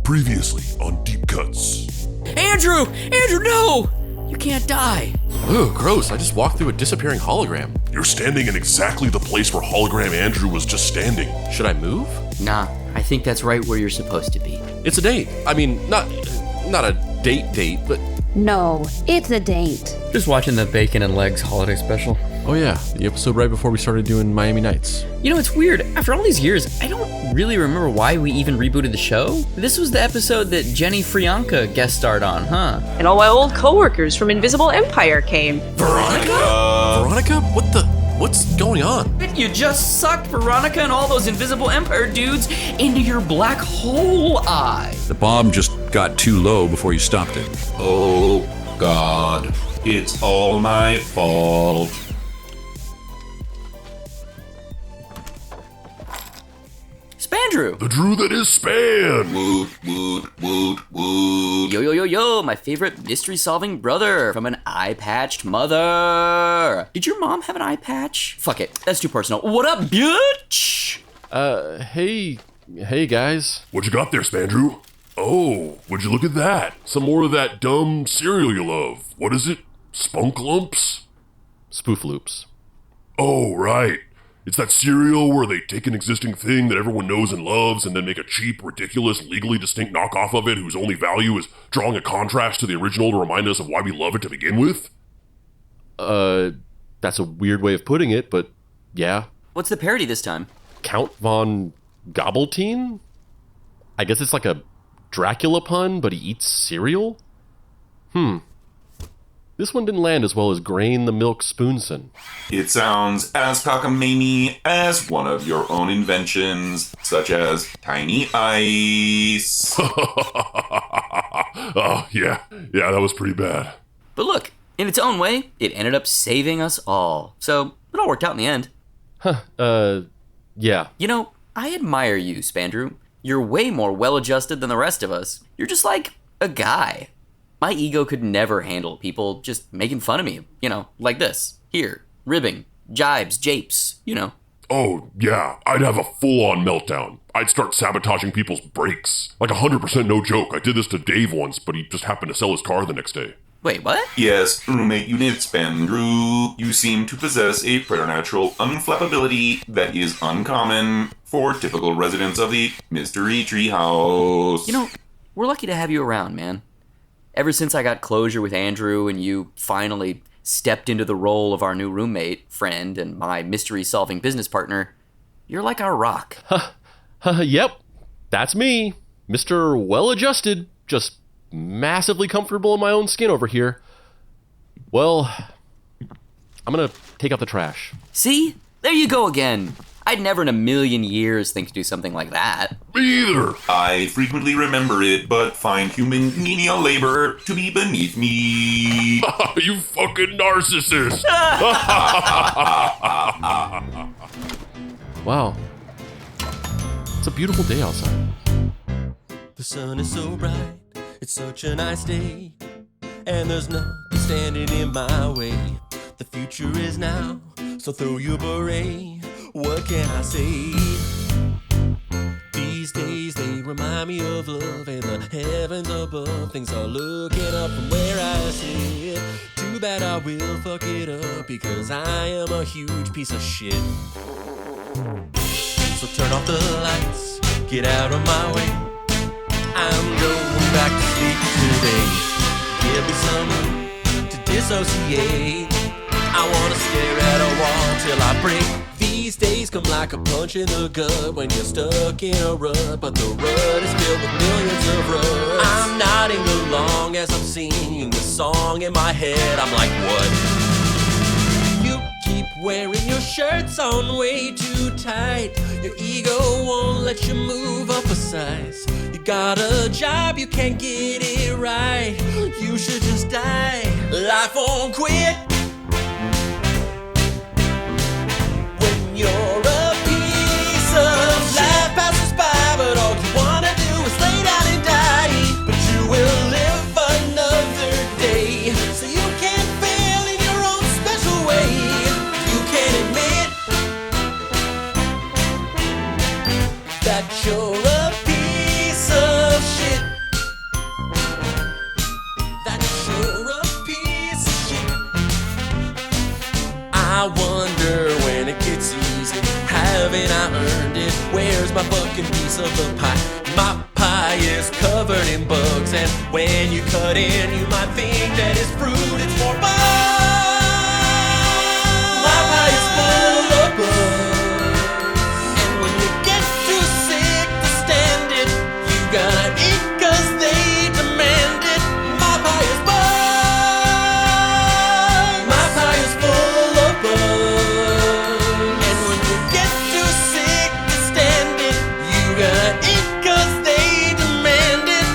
Previously on Deep Cuts. Andrew! Andrew, no! You can't die. Ooh, gross. I just walked through a disappearing hologram. You're standing in exactly the place where hologram Andrew was just standing. Should I move? Nah, I think that's right where you're supposed to be. It's a date. I mean, not a date, but... No, it's a date. Just watching the Bacon and Legs holiday special. Oh yeah, the episode right before we started doing Miami Nights. You know, it's weird. After all these years, I don't really remember why we even rebooted the show. This was the episode that Jenny Frianka guest starred on, huh? And all my old coworkers from Invisible Empire came. Veronica? Veronica? What's going on? You just sucked Veronica and all those Invisible Empire dudes into your black hole eye. The bomb just got too low before you stopped it. Oh, God. It's all my fault. Spandrew! The Drew that is Span! Woot, woot, woot, woot. Yo, my favorite mystery-solving brother from an eye-patched mother. Did your mom have an eye patch? Fuck it, that's too personal. What up, bitch? Hey guys. What you got there, Spandrew? Oh, would you look at that? Some more of that dumb cereal you love. What is it? Spunk Lumps? Spoof loops. Oh, right. It's that cereal where they take an existing thing that everyone knows and loves and then make a cheap, ridiculous, legally distinct knockoff of it whose only value is drawing a contrast to the original to remind us of why we love it to begin with? That's a weird way of putting it, but yeah. What's the parody this time? Count von Gobbleteen? I guess it's like a Dracula pun, but he eats cereal? This one didn't land as well as Grain the Milk Spoonson. It sounds as cockamamie as one of your own inventions, such as tiny ice. Oh, yeah, that was pretty bad. But look, in its own way, it ended up saving us all. So, it all worked out in the end. Yeah. You know, I admire you, Spandrew. You're way more well-adjusted than the rest of us. You're just like a guy. My ego could never handle people just making fun of me, you know, like this. Here, ribbing, jibes, japes, you know. Oh, yeah, I'd have a full-on meltdown. I'd start sabotaging people's brakes. Like 100% no joke. I did this to Dave once, but he just happened to sell his car the next day. Wait, what? Yes, roommate unit Spandrew, you seem to possess a preternatural unflappability that is uncommon for typical residents of the Mystery Treehouse. You know, we're lucky to have you around, man. Ever since I got closure with Andrew and you finally stepped into the role of our new roommate, friend, and my mystery-solving business partner, you're like our rock. Yep, that's me. Mr. Well-Adjusted, just massively comfortable in my own skin over here. Well, I'm gonna take out the trash. See? There you go again. I'd never in a million years think to do something like that. Me either. I frequently remember it, but find human menial labor to be beneath me. You fucking narcissist. Wow. It's a beautiful day outside. The sun is so bright, it's such a nice day, and there's nothing standing in my way. The future is now, so throw your beret. What can I say? These days they remind me of love and the heavens above. Things are looking up from where I sit. Too bad I will fuck it up because I am a huge piece of shit. So turn off the lights, get out of my way. I'm going back to sleep today. Give me some room to dissociate. I wanna stare at a wall till I break. These days come like a punch in the gut when you're stuck in a rut, but the rut is filled with millions of ruts. I'm nodding along as I'm singing the song in my head. I'm like, what? You keep wearing your shirts on way too tight. Your ego won't let you move up a size. You got a job, you can't get it right. You should just die. Life won't quit. You're a piece of life passes by, but all you wanna do is lay down and die. But you will live another day, so you can't fail in your own special way. You can't admit that you're a piece of shit. my fucking piece of the pie. My pie is covered in bugs, and when you cut in, you might think that it's fruit, it's more bugs. My pie is full of bugs, and when you get too sick to stand it, you gotta eat 'cause they demand it. My pie is bugs. My pie is full of bugs, and when you get too sick to stand it, you gotta eat 'cause they demand it.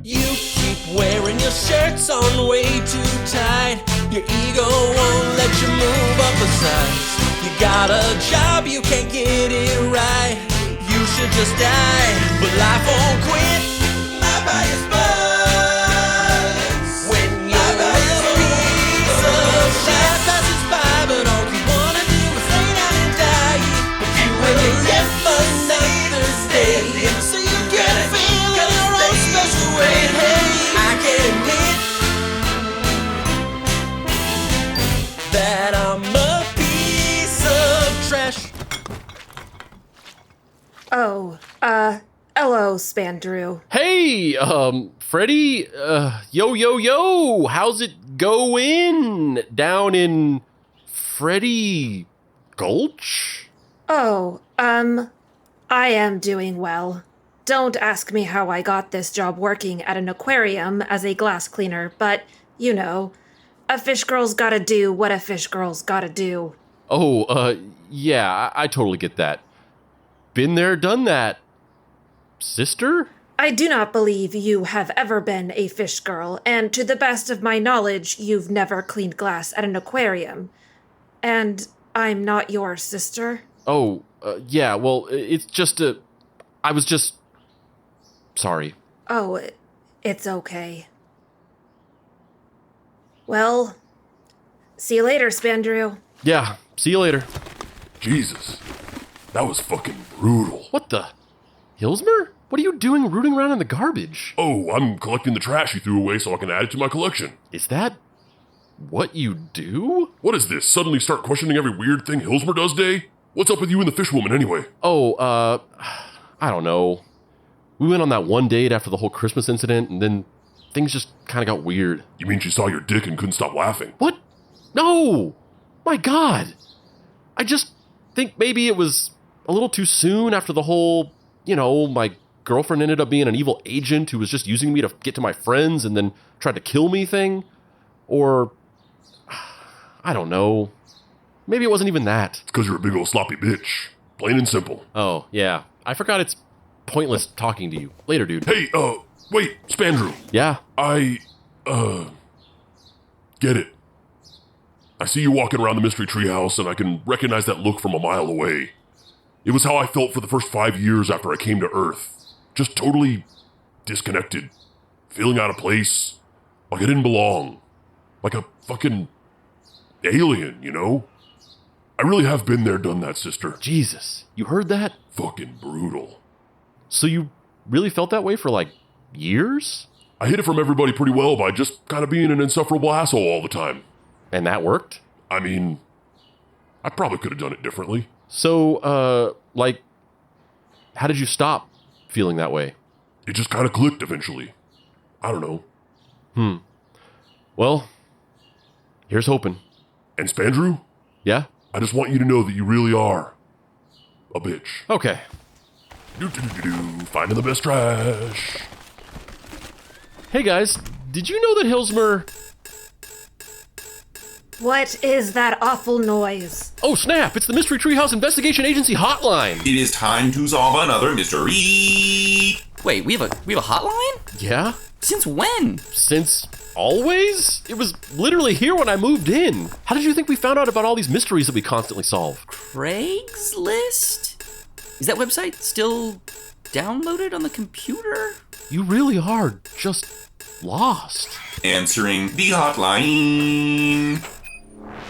You keep wearing your shirts on way too tight. Your ego won't let you move up a size. You got a job, you can't get it right. You should just die, but life won't quit. My pie is bugs. When you're a piece of shit passes by, but all you wanna do is lay down and die. But you will live another day, so you can feel in your own special way. Hey, I can admit that I'm a piece of trash. Oh, hello, Spandrew. Hey, Freddie, yo, how's it going down in Freddie Gulch? Oh, I am doing well. Don't ask me how I got this job working at an aquarium as a glass cleaner, but, you know, a fish girl's gotta do what a fish girl's gotta do. Oh, yeah, I totally get that. Been there, done that. Sister? I do not believe you have ever been a fish girl, and to the best of my knowledge, you've never cleaned glass at an aquarium. And I'm not your sister. Oh, yeah, well, it's just I was just... Sorry. Oh, it's okay. Well, see you later, Spandrew. Yeah, see you later. Jesus, that was fucking brutal. What the? Hillsmer? What are you doing rooting around in the garbage? Oh, I'm collecting the trash you threw away so I can add it to my collection. Is that what you do? What is this? Suddenly start questioning every weird thing Hillsmer does day? What's up with you and the fishwoman anyway? Oh, I don't know. We went on that one date after the whole Christmas incident, and then things just kind of got weird. You mean she saw your dick and couldn't stop laughing? What? No! My God! I just think maybe it was a little too soon after the whole, my girlfriend ended up being an evil agent who was just using me to get to my friends and then tried to kill me thing. Or, I don't know. Maybe it wasn't even that. It's because you're a big old sloppy bitch. Plain and simple. Oh, yeah. I forgot it's pointless talking to you. Later, dude. Hey, wait, Spandrew. Yeah? Get it. I see you walking around the mystery treehouse, and I can recognize that look from a mile away. It was how I felt for the first 5 years after I came to Earth. Just totally disconnected. Feeling out of place. Like I didn't belong. Like a fucking alien, you know? I really have been there, done that, sister. Jesus, you heard that? Fucking brutal. So you really felt that way for, years? I hid it from everybody pretty well by just kind of being an insufferable asshole all the time. And that worked? I mean, I probably could have done it differently. So, how did you stop feeling that way? It just kind of clicked eventually. I don't know. Well, here's hoping. And Spandrew? Yeah? I just want you to know that you really are a bitch. Okay. Finding the best trash. Hey guys, did you know that Hillsmer... What is that awful noise? Oh snap, it's the Mystery Treehouse Investigation Agency hotline! It is time to solve another mystery. Wait, we have a hotline? Yeah? Since when? Since always? It was literally here when I moved in. How did you think we found out about all these mysteries that we constantly solve? Craigslist? Is that website still downloaded on the computer? You really are just lost. Answering the hotline.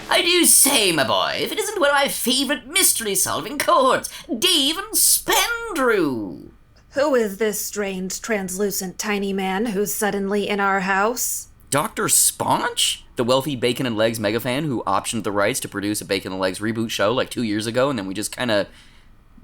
I do say, my boy, if it isn't one of my favorite mystery-solving cohorts, Dave and Spandrew. Who is this strange, translucent, tiny man who's suddenly in our house? Dr. Sponge? The wealthy Bacon and Legs megafan who optioned the rights to produce a Bacon and Legs reboot show like 2 years ago and then we just kind of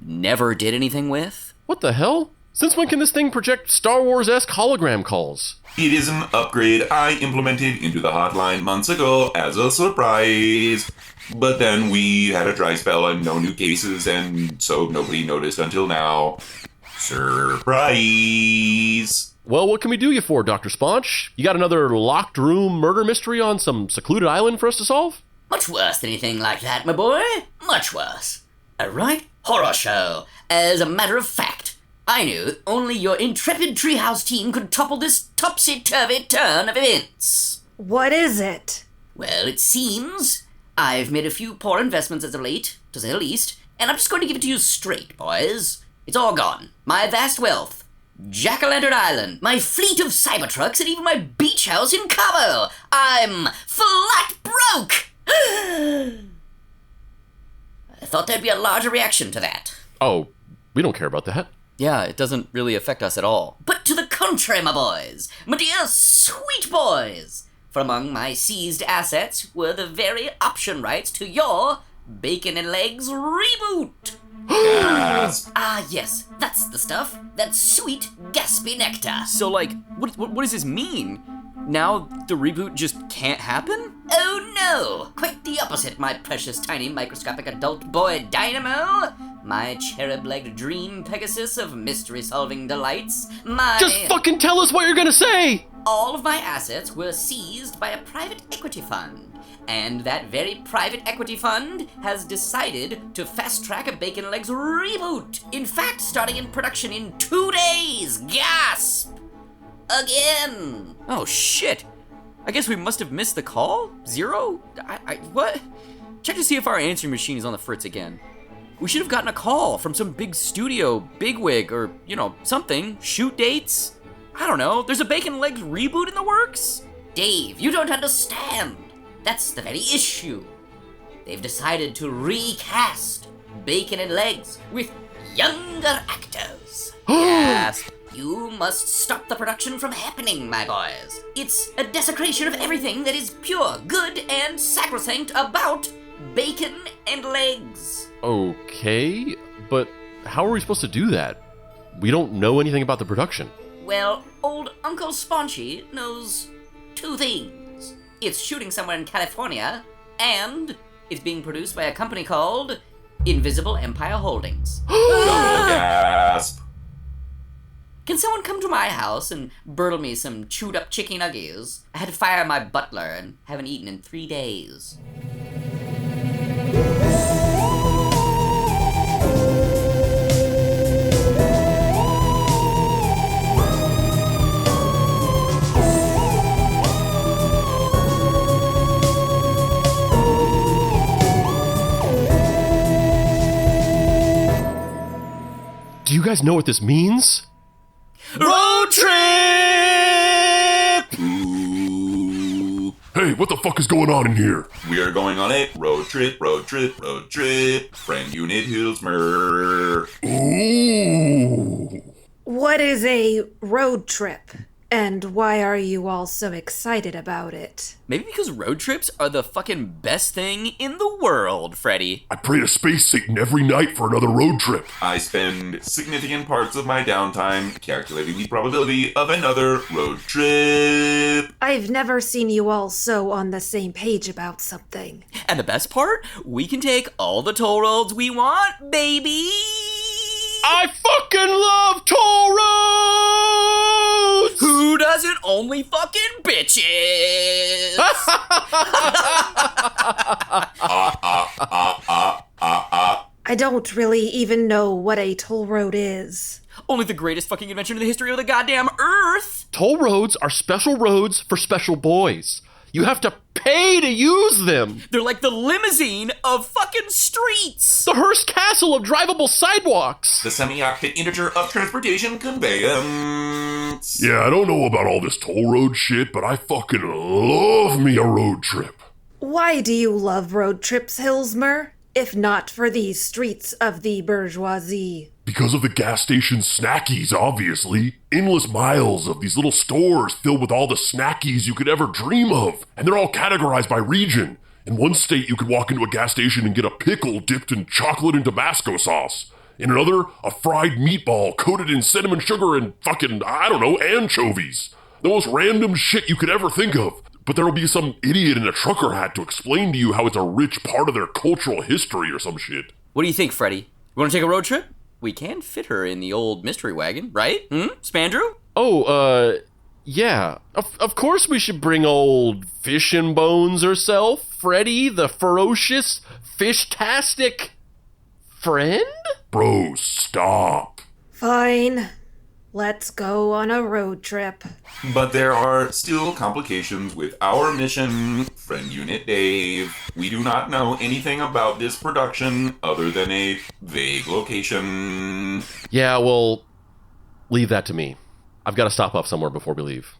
never did anything with? What the hell? Since when can this thing project Star Wars-esque hologram calls? It is an upgrade I implemented into the hotline months ago as a surprise. But then we had a dry spell and no new cases, and so nobody noticed until now. Surprise! Well, what can we do you for, Dr. Sponge? You got another locked room murder mystery on some secluded island for us to solve? Much worse than anything like that, my boy. Much worse. A right horror show. As a matter of fact, I knew only your intrepid treehouse team could topple this topsy-turvy turn of events. What is it? Well, it seems I've made a few poor investments as of late, to say the least, and I'm just going to give it to you straight, boys. It's all gone. My vast wealth, Jack-o'-lantern Island, my fleet of Cybertrucks, and even my beach house in Cabo. I'm flat broke! I thought there'd be a larger reaction to that. Oh, we don't care about that. Yeah, it doesn't really affect us at all. But to the contrary, my boys, my dear sweet boys, for among my seized assets were the very option rights to your Bacon and Legs reboot. Gasp. Ah, yes, that's the stuff. That sweet, gaspy nectar. So, like, what does this mean? Now the reboot just can't happen? Oh no! Quite the opposite, my precious tiny microscopic adult boy Dynamo! My cherub-legged dream Pegasus of mystery-solving delights. Just fucking tell us what you're gonna say! All of my assets were seized by a private equity fund. And that very private equity fund has decided to fast-track a Bacon and Legs reboot. In fact, starting in production in 2 days. Gasp! Again! Oh, shit. I guess we must have missed the call? Zero? What? Check to see if our answering machine is on the fritz again. We should have gotten a call from some big studio, bigwig, or, something. Shoot dates? I don't know. There's a Bacon and Legs reboot in the works? Dave, you don't understand. That's the very issue. They've decided to recast Bacon and Legs with younger actors. Yes. You must stop the production from happening, my boys. It's a desecration of everything that is pure, good, and sacrosanct about Bacon and Legs. Okay, but how are we supposed to do that? We don't know anything about the production. Well, old Uncle Spaunchy knows 2 things. It's shooting somewhere in California, and it's being produced by a company called Invisible Empire Holdings. Gasp. Can someone come to my house and burtle me some chewed up chicken nuggies? I had to fire my butler and haven't eaten in 3 days. Do you guys know what this means? Road trip! Ooh. Hey, what the fuck is going on in here? We are going on a road trip, road trip, road trip. Friend unit Hillsmer. Ooh. What is a road trip? And why are you all so excited about it? Maybe because road trips are the fucking best thing in the world, Freddie. I pray to Space Satan every night for another road trip. I spend significant parts of my downtime calculating the probability of another road trip. I've never seen you all so on the same page about something. And the best part? We can take all the toll roads we want, baby! I fucking love toll roads! Who doesn't? Only fucking bitches! I don't really even know what a toll road is. Only the greatest fucking invention in the history of the goddamn earth! Toll roads are special roads for special boys. You have to pay to use them. They're like the limousine of fucking streets! The Hearst Castle of drivable sidewalks. The semi-octane integer of transportation conveyance. Yeah, I don't know about all this toll road shit, but I fucking love me a road trip. Why do you love road trips, Hillsmer? if not for these streets of the bourgeoisie? Because of the gas station snackies, obviously. Endless miles of these little stores filled with all the snackies you could ever dream of. And they're all categorized by region. In one state, you could walk into a gas station and get a pickle dipped in chocolate and Tabasco sauce. In another, a fried meatball coated in cinnamon sugar and fucking, I don't know, anchovies. The most random shit you could ever think of. But there'll be some idiot in a trucker hat to explain to you how it's a rich part of their cultural history or some shit. What do you think, Freddie? You want to take a road trip? We can fit her in the old mystery wagon, right? Spandrew? Oh, yeah. Of course we should bring old Fish and Bones herself, Freddie, the ferocious, fish-tastic friend? Bro, stop. Fine. Let's go on a road trip. But there are still complications with our mission, Friend Unit Dave. We do not know anything about this production other than a vague location. Yeah, well, leave that to me. I've got to stop off somewhere before we leave.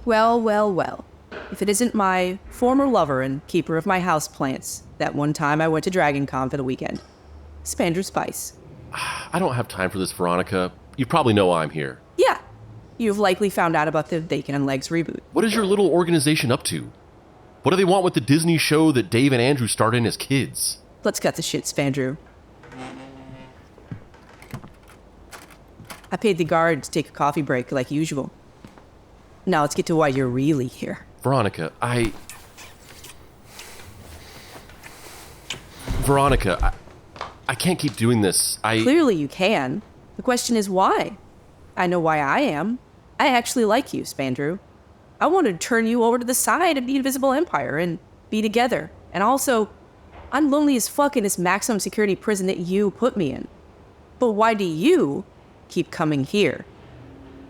Well, well, well. If it isn't my former lover and keeper of my houseplants, that one time I went to DragonCon for the weekend. Spandrew Spice. I don't have time for this, Veronica. You probably know why I'm here. Yeah. You've likely found out about the Bacon and Legs reboot. What is your little organization up to? What do they want with the Disney show that Dave and Andrew starred in as kids? Let's cut the shit, Spandrew. I paid the guard to take a coffee break like usual. Now let's get to why you're really here. Veronica, I can't keep doing this. Clearly you can. The question is why? I know why I am. I actually like you, Spandrew. I want to turn you over to the side of the Invisible Empire and be together. And also, I'm lonely as fuck in this maximum security prison that you put me in. But why do you keep coming here?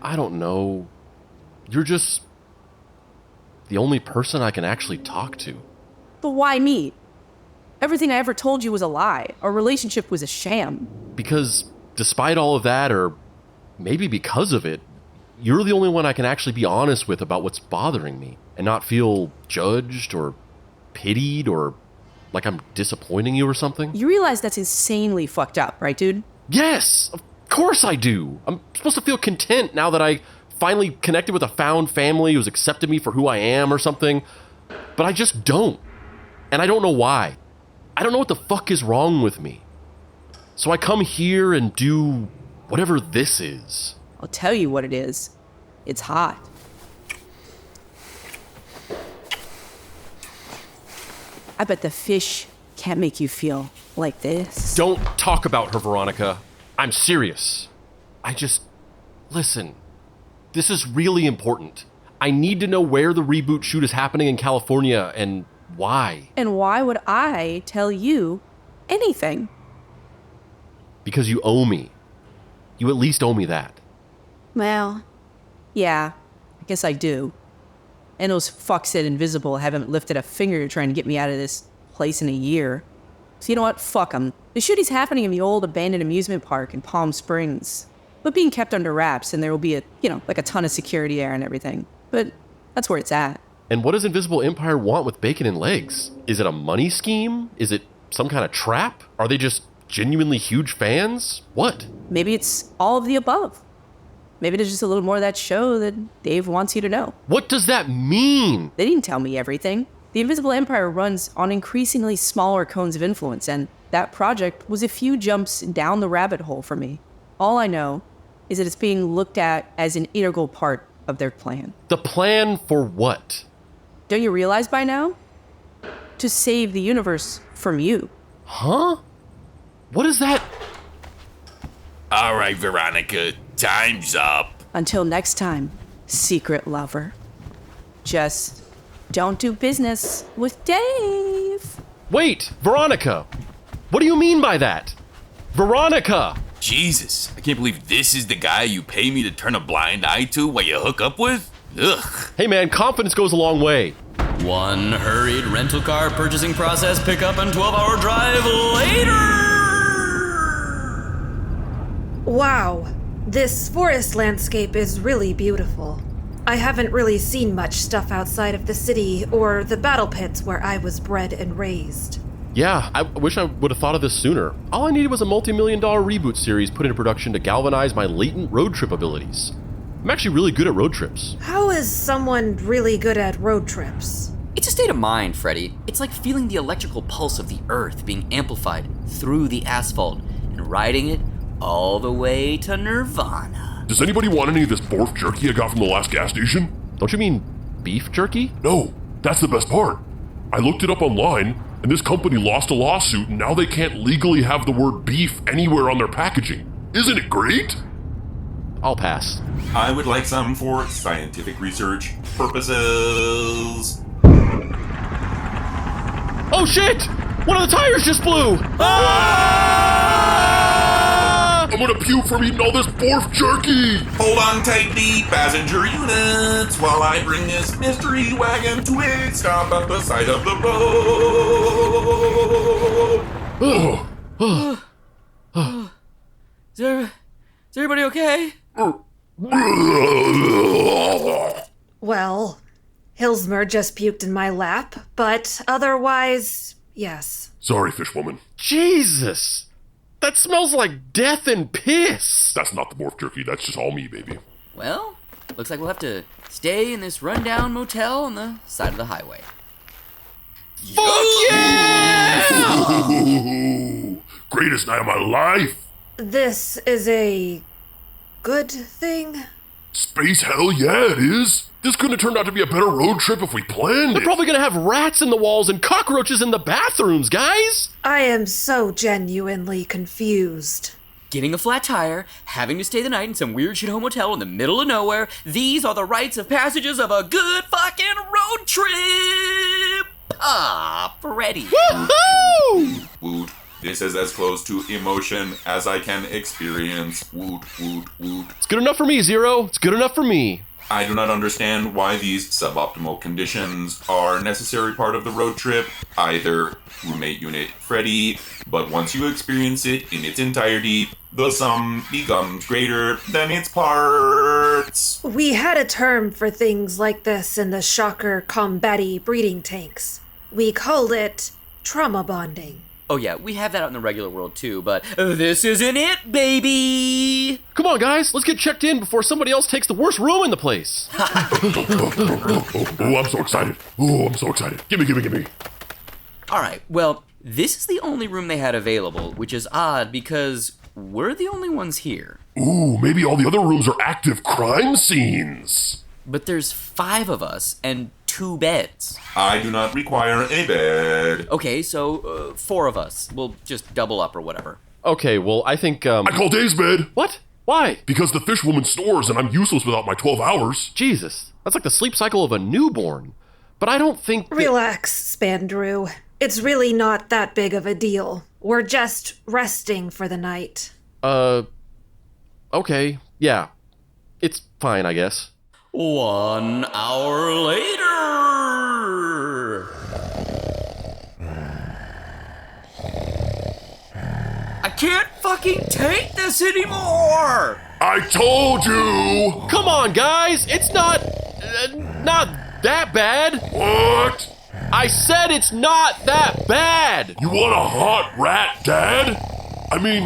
I don't know. You're just the only person I can actually talk to. But why me? Everything I ever told you was a lie. Our relationship was a sham. Because despite all of that, or maybe because of it, you're the only one I can actually be honest with about what's bothering me and not feel judged or pitied or like I'm disappointing you or something. You realize that's insanely fucked up, right, dude? Yes, of course I do. I'm supposed to feel content now that I finally connected with a found family who's accepted me for who I am or something. But I just don't. And I don't know why. I don't know what the fuck is wrong with me. So I come here and do whatever this is. I'll tell you what it is. It's hot. I bet the fish can't make you feel like this. Don't talk about her, Veronica. I'm serious. Listen. This is really important. I need to know where the reboot shoot is happening in California and why. And why would I tell you anything? Because you owe me. You at least owe me that. Well, yeah, I guess I do. And those fucks at Invisible haven't lifted a finger trying to get me out of this place in a year. So you know what? Fuck them. The shooting's happening in the old abandoned amusement park in Palm Springs. But being kept under wraps, and there will be a ton of security there and everything. But that's where it's at. And what does Invisible Empire want with Bacon and Legs? Is it a money scheme? Is it some kind of trap? Are they just genuinely huge fans? What? Maybe it's all of the above. Maybe there's just a little more of that show that Dave wants you to know. What does that mean? They didn't tell me everything. The Invisible Empire runs on increasingly smaller cones of influence, and that project was a few jumps down the rabbit hole for me. All I know is that it's being looked at as an integral part of their plan. The plan for what? Don't you realize by now? To save the universe from you. Huh? What is that? All right, Veronica, time's up. Until next time, secret lover. Just don't do business with Dave. Wait, Veronica! What do you mean by that? Veronica! Jesus, I can't believe this is the guy you pay me to turn a blind eye to while you hook up with? Ugh. Hey man, confidence goes a long way. One hurried rental car purchasing process, pickup, and 12-hour drive later! Wow, this forest landscape is really beautiful. I haven't really seen much stuff outside of the city or the battle pits where I was bred and raised. Yeah, I wish I would have thought of this sooner. All I needed was a multi-million-dollar reboot series put into production to galvanize my latent road trip abilities. I'm actually really good at road trips. How is someone really good at road trips? It's a state of mind, Freddie. It's like feeling the electrical pulse of the earth being amplified through the asphalt and riding it all the way to Nirvana. Does anybody want any of this Borf jerky I got from the last gas station? Don't you mean beef jerky? No, that's the best part. I looked it up online, and this company lost a lawsuit, and now they can't legally have the word beef anywhere on their packaging. Isn't it great? I'll pass. I would like some for scientific research purposes. Oh shit! One of the tires just blew! Ah! I'm gonna puke from eating all this Borf jerky! Hold on tightly, passenger units, while I bring this mystery wagon to a stop at the side of the road. Is everybody okay? Well, Hillsmer just puked in my lap, but otherwise, yes. Sorry, fishwoman. Jesus! That smells like death and piss! That's not the Borf jerky, that's just all me, baby. Well, looks like we'll have to stay in this rundown motel on the side of the highway. Fuck yeah! Greatest night of my life! This is a good thing? Space hell yeah, it is! This couldn't have turned out to be a better road trip if we planned We're it! probably gonna have rats in the walls and cockroaches in the bathrooms, guys! I am so genuinely confused. Getting a flat tire, having to stay the night in some weird shithole motel in the middle of nowhere, these are the rites of passages of a good fucking road trip! Ah, Freddie. Woohoo! Woot. This is as close to emotion as I can experience. Woot, woot, woot. It's good enough for me, Zero. It's good enough for me. I do not understand why these suboptimal conditions are necessary part of the road trip, either, roommate unit Freddie, but once you experience it in its entirety, the sum becomes greater than its parts. We had a term for things like this in the Shocker Combatty breeding tanks. We called it trauma bonding. Oh yeah, we have that out in the regular world too, but this isn't it, baby! Come on, guys, let's get checked in before somebody else takes the worst room in the place. Oh, I'm so excited. Oh, I'm so excited. Gimme. Alright, well, this is the only room they had available, which is odd because we're the only ones here. Ooh, maybe all the other rooms are active crime scenes. But there's 5 of us and 2 beds. I do not require a bed. Okay, so 4 of us. We'll just double up or whatever. Okay, well, I think, I call Dave's bed. What? Why? Because the fishwoman snores and I'm useless without my 12 hours. Jesus, that's like the sleep cycle of a newborn. But I don't think that... Relax, Spandrew. It's really not that big of a deal. We're just resting for the night. Okay, yeah. It's fine, I guess. 1 hour later! I can't fucking take this anymore! I told you! Come on, guys! It's not that bad! What? I said it's not that bad! You want a hot rat, Dad? I mean,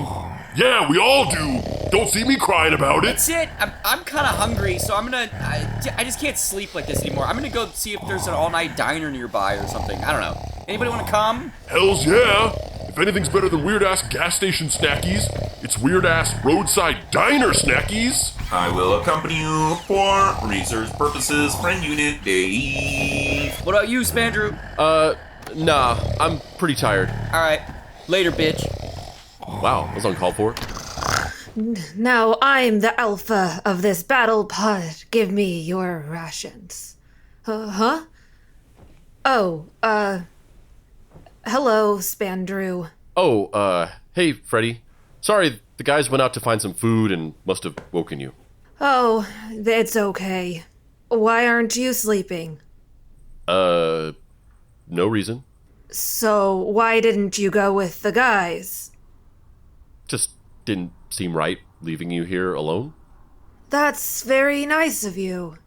yeah, we all do. Don't see me crying about it. That's it. I'm kind of hungry, so I just can't sleep like this anymore. I'm gonna go see if there's an all-night diner nearby or something. I don't know. Anybody want to come? Hells yeah. If anything's better than weird-ass gas station snackies, it's weird-ass roadside diner snackies. I will accompany you for research purposes, friend unit Dave. What about you, Spandrew? Nah, I'm pretty tired. Alright. Later, bitch. Wow, that was uncalled for. Now I'm the alpha of this battle pod. Give me your rations. Huh? Oh, hello, Spandrew. Oh, hey, Freddie. Sorry, the guys went out to find some food and must have woken you. Oh, it's okay. Why aren't you sleeping? No reason. So why didn't you go with the guys? Just didn't seem right leaving you here alone. That's very nice of you.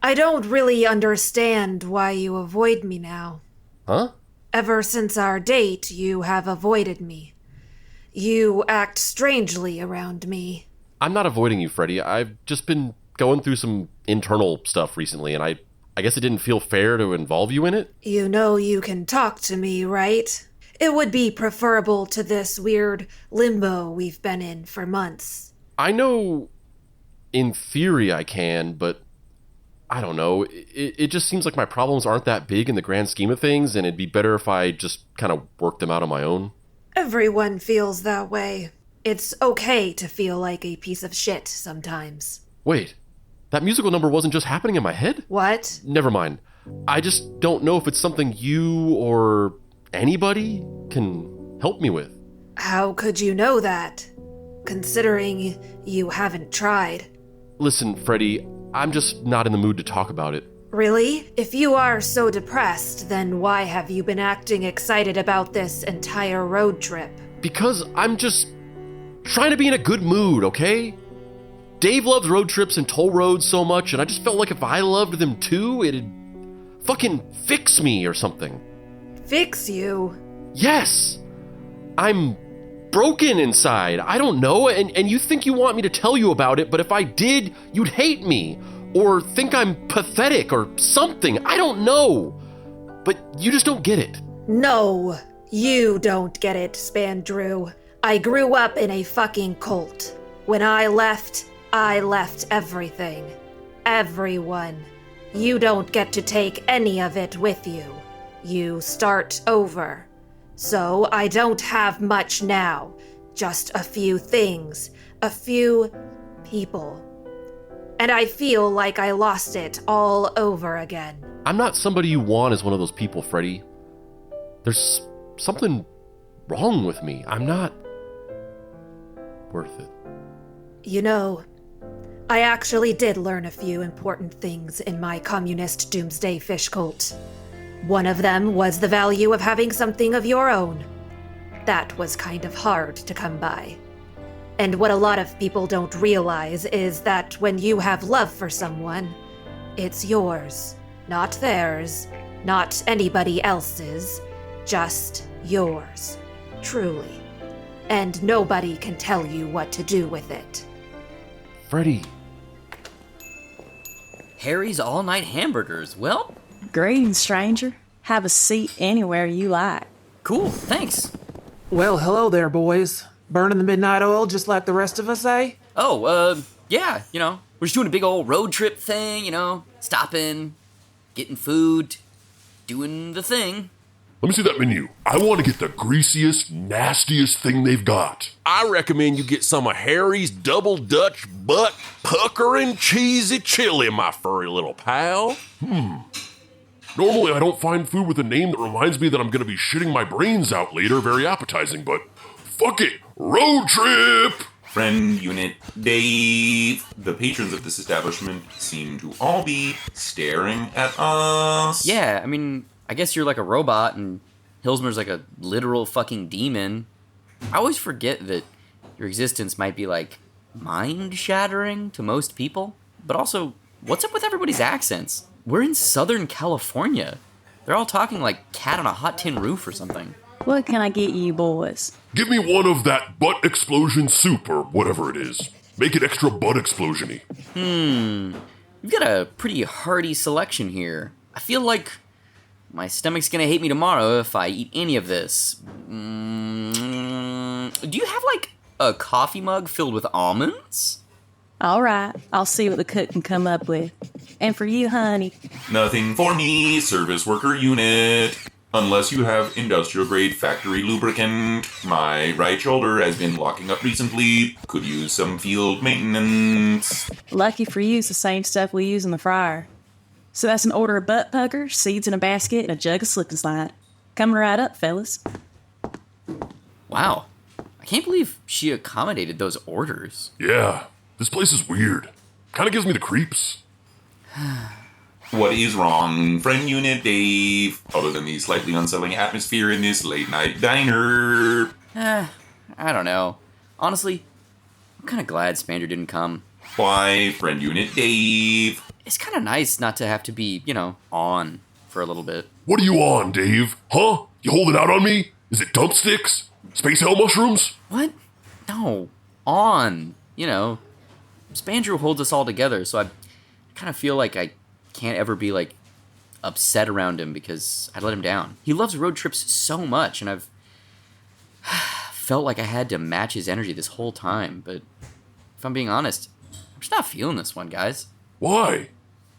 I don't really understand why you avoid me now. Huh? Ever since our date, you have avoided me. You act strangely around me. I'm not avoiding you, Freddie. I've just been going through some internal stuff recently, and I guess it didn't feel fair to involve you in it. You know you can talk to me, right? It would be preferable to this weird limbo we've been in for months. I know in theory I can, but I don't know. It just seems like my problems aren't that big in the grand scheme of things, and it'd be better if I just kind of worked them out on my own. Everyone feels that way. It's okay to feel like a piece of shit sometimes. Wait, that musical number wasn't just happening in my head? What? Never mind. I just don't know if it's something you or anybody can help me with. How could you know that? Considering you haven't tried. Listen, Freddie, I'm just not in the mood to talk about it. Really? If you are so depressed, then why have you been acting excited about this entire road trip? Because I'm just trying to be in a good mood, okay? Dave loves road trips and toll roads so much, and I just felt like if I loved them too, it'd fucking fix me or something. Fix you? Yes! I'm broken inside. I don't know, and you think you want me to tell you about it, but if I did, you'd hate me. Or think I'm pathetic or something. I don't know. But you just don't get it. No, you don't get it, Spandrew. I grew up in a fucking cult. When I left everything. Everyone. You don't get to take any of it with you. You start over. So I don't have much now. Just a few things. A few people. And I feel like I lost it all over again. I'm not somebody you want as one of those people, Freddie. There's something wrong with me. I'm not worth it. You know, I actually did learn a few important things in my communist doomsday fish cult. One of them was the value of having something of your own. That was kind of hard to come by. And what a lot of people don't realize is that when you have love for someone, it's yours, not theirs, not anybody else's, just yours, truly. And nobody can tell you what to do with it. Freddie. Harry's all-night hamburgers. Well, greetings, stranger. Have a seat anywhere you like. Cool, thanks. Well, hello there, boys. Burning the midnight oil just like the rest of us, eh? Oh, yeah, we're just doing a big old road trip thing, stopping, getting food, doing the thing. Let me see that menu. I want to get the greasiest, nastiest thing they've got. I recommend you get some of Harry's Double Dutch Butt Puckering Cheesy Chili, my furry little pal. Normally I don't find food with a name that reminds me that I'm going to be shitting my brains out later very appetizing, but fuck it, road trip! Friend Unit Dave. The patrons of this establishment seem to all be staring at us. Yeah, I guess you're like a robot and Hillsmer's like a literal fucking demon. I always forget that your existence might be like mind-shattering to most people, but also, what's up with everybody's accents? We're in Southern California. They're all talking like cat on a hot tin roof or something. What can I get you boys? Give me one of that butt explosion soup or whatever it is. Make it extra butt explosion-y. You've got a pretty hearty selection here. I feel like my stomach's gonna hate me tomorrow if I eat any of this. Do you have like a coffee mug filled with almonds? All right, I'll see what the cook can come up with. And for you, honey. Nothing for me, service worker unit. Unless you have industrial grade factory lubricant. My right shoulder has been locking up recently. Could use some field maintenance. Lucky for you, it's the same stuff we use in the fryer. So that's an order of butt puckers, seeds in a basket, and a jug of slip and slide. Coming right up, fellas. Wow. I can't believe she accommodated those orders. Yeah, this place is weird. Kind of gives me the creeps. What is wrong, friend unit Dave, other than the slightly unsettling atmosphere in this late night diner? I don't know. Honestly, I'm kind of glad Spandrew didn't come. Why, friend unit Dave? it's kind of nice not to have to be, on for a little bit. What are you on, Dave? Huh? You holding out on me? Is it dump sticks? Space hell mushrooms? What? No. On. Spandrew holds us all together, so I kind of feel like I can't ever be, upset around him because I let him down. He loves road trips so much, and I've felt like I had to match his energy this whole time, but if I'm being honest, I'm just not feeling this one, guys. Why?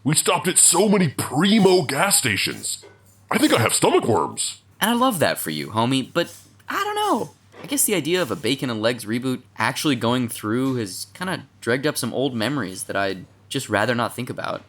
We stopped at so many primo gas stations. I think I have stomach worms. And I love that for you, homie, but I don't know. I guess the idea of a Bacon and Legs reboot actually going through has kind of dragged up some old memories that I'd just rather not think about.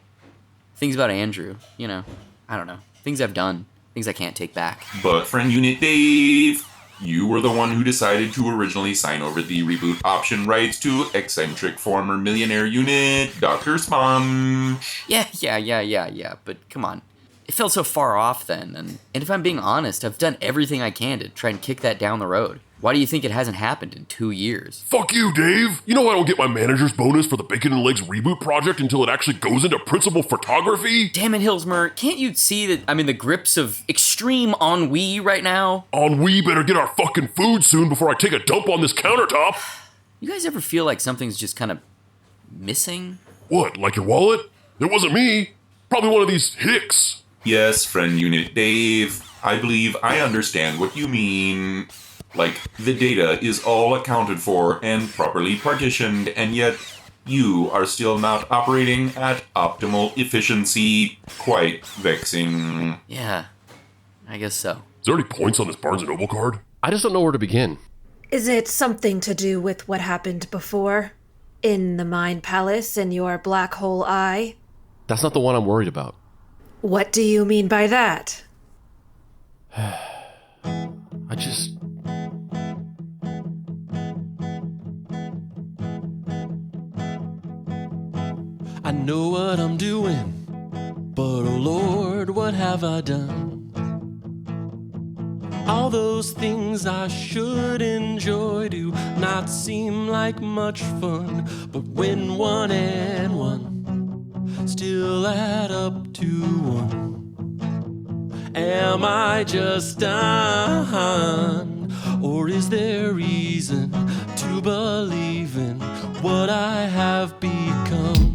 Things about Andrew, I don't know. Things I've done, things I can't take back. But friend unit Dave, you were the one who decided to originally sign over the reboot option rights to eccentric former millionaire unit, Dr. Sponge. Yeah, but come on. It felt so far off then, and if I'm being honest, I've done everything I can to try and kick that down the road. Why do you think it hasn't happened in 2 years? Fuck you, Dave! You know I don't get my manager's bonus for the Bacon and Legs reboot project until it actually goes into principal photography? Damn it, Hillsmer, can't you see that I'm in the grips of extreme ennui right now? Ennui better get our fucking food soon before I take a dump on this countertop! You guys ever feel like something's just kind of missing? What, like your wallet? It wasn't me. Probably one of these hicks. Yes, friend unit Dave, I believe I understand what you mean. Like, the data is all accounted for and properly partitioned, and yet you are still not operating at optimal efficiency. Quite vexing. Yeah, I guess so. Is there any points on this Barnes & Noble card? I just don't know where to begin. Is it something to do with what happened before? In the Mind Palace and your black hole eye? That's not the one I'm worried about. What do you mean by that? I know what I'm doing, but oh Lord, what have I done? All those things I should enjoy do not seem like much fun, but when one and one still add up to one, am I just done, or is there reason to believe in what I have become?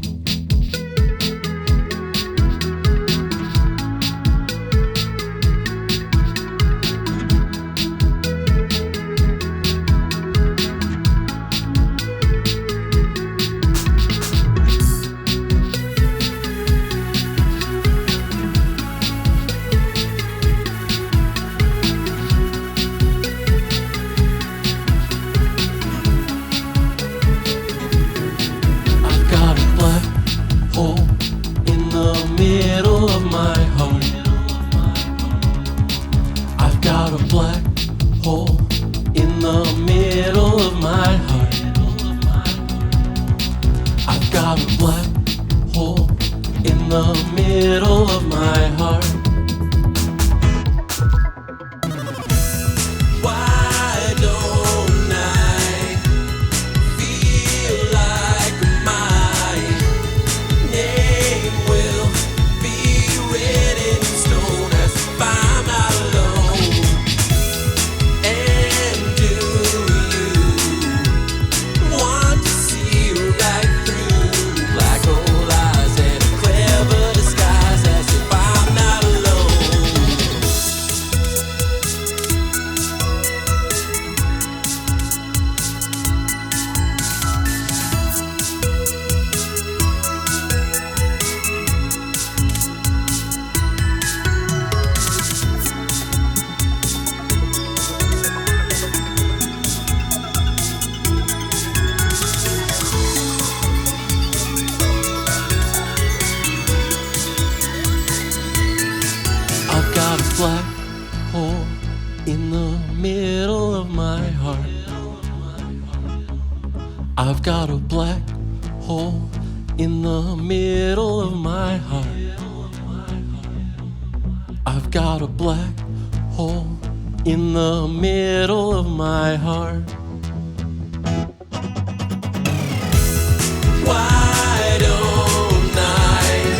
I've got a black hole in the middle of my heart. I've got a black hole in the middle of my heart. Why don't I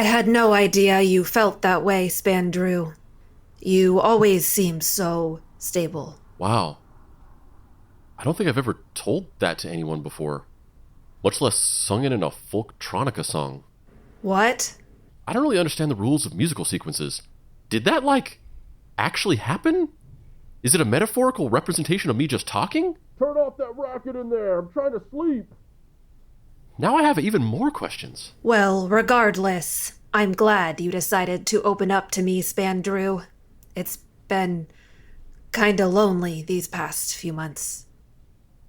I had no idea you felt that way, Spandrew. You always seem so stable. Wow. I don't think I've ever told that to anyone before, much less sung it in a folktronica song. What? I don't really understand the rules of musical sequences. Did that, actually happen? Is it a metaphorical representation of me just talking? Turn off that racket in there. I'm trying to sleep. Now I have even more questions. Well, regardless, I'm glad you decided to open up to me, Spandrew. It's been kinda lonely these past few months.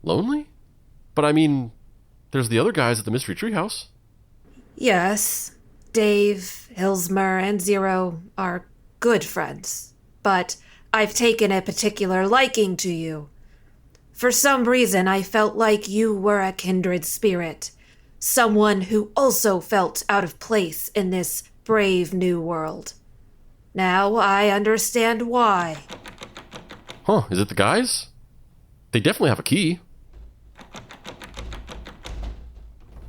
Lonely? But I mean, there's the other guys at the Mystery Treehouse. Yes, Dave, Hillsmer, and Zero are good friends, but I've taken a particular liking to you. For some reason, I felt like you were a kindred spirit, someone who also felt out of place in this brave new world. Now I understand why. Huh, is it the guys? They definitely have a key.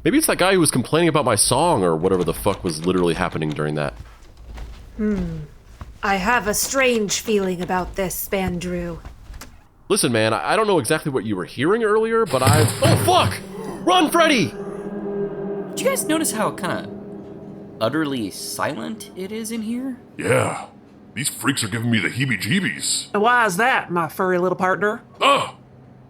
Maybe it's that guy who was complaining about my song or whatever the fuck was literally happening during that. I have a strange feeling about this, Spandrew. Listen, man, I don't know exactly what you were hearing earlier, but I've... Oh, fuck! Run, Freddie! Did you guys notice how kind of utterly silent it is in here? Yeah, these freaks are giving me the heebie-jeebies. Why is that, my furry little partner? Ah,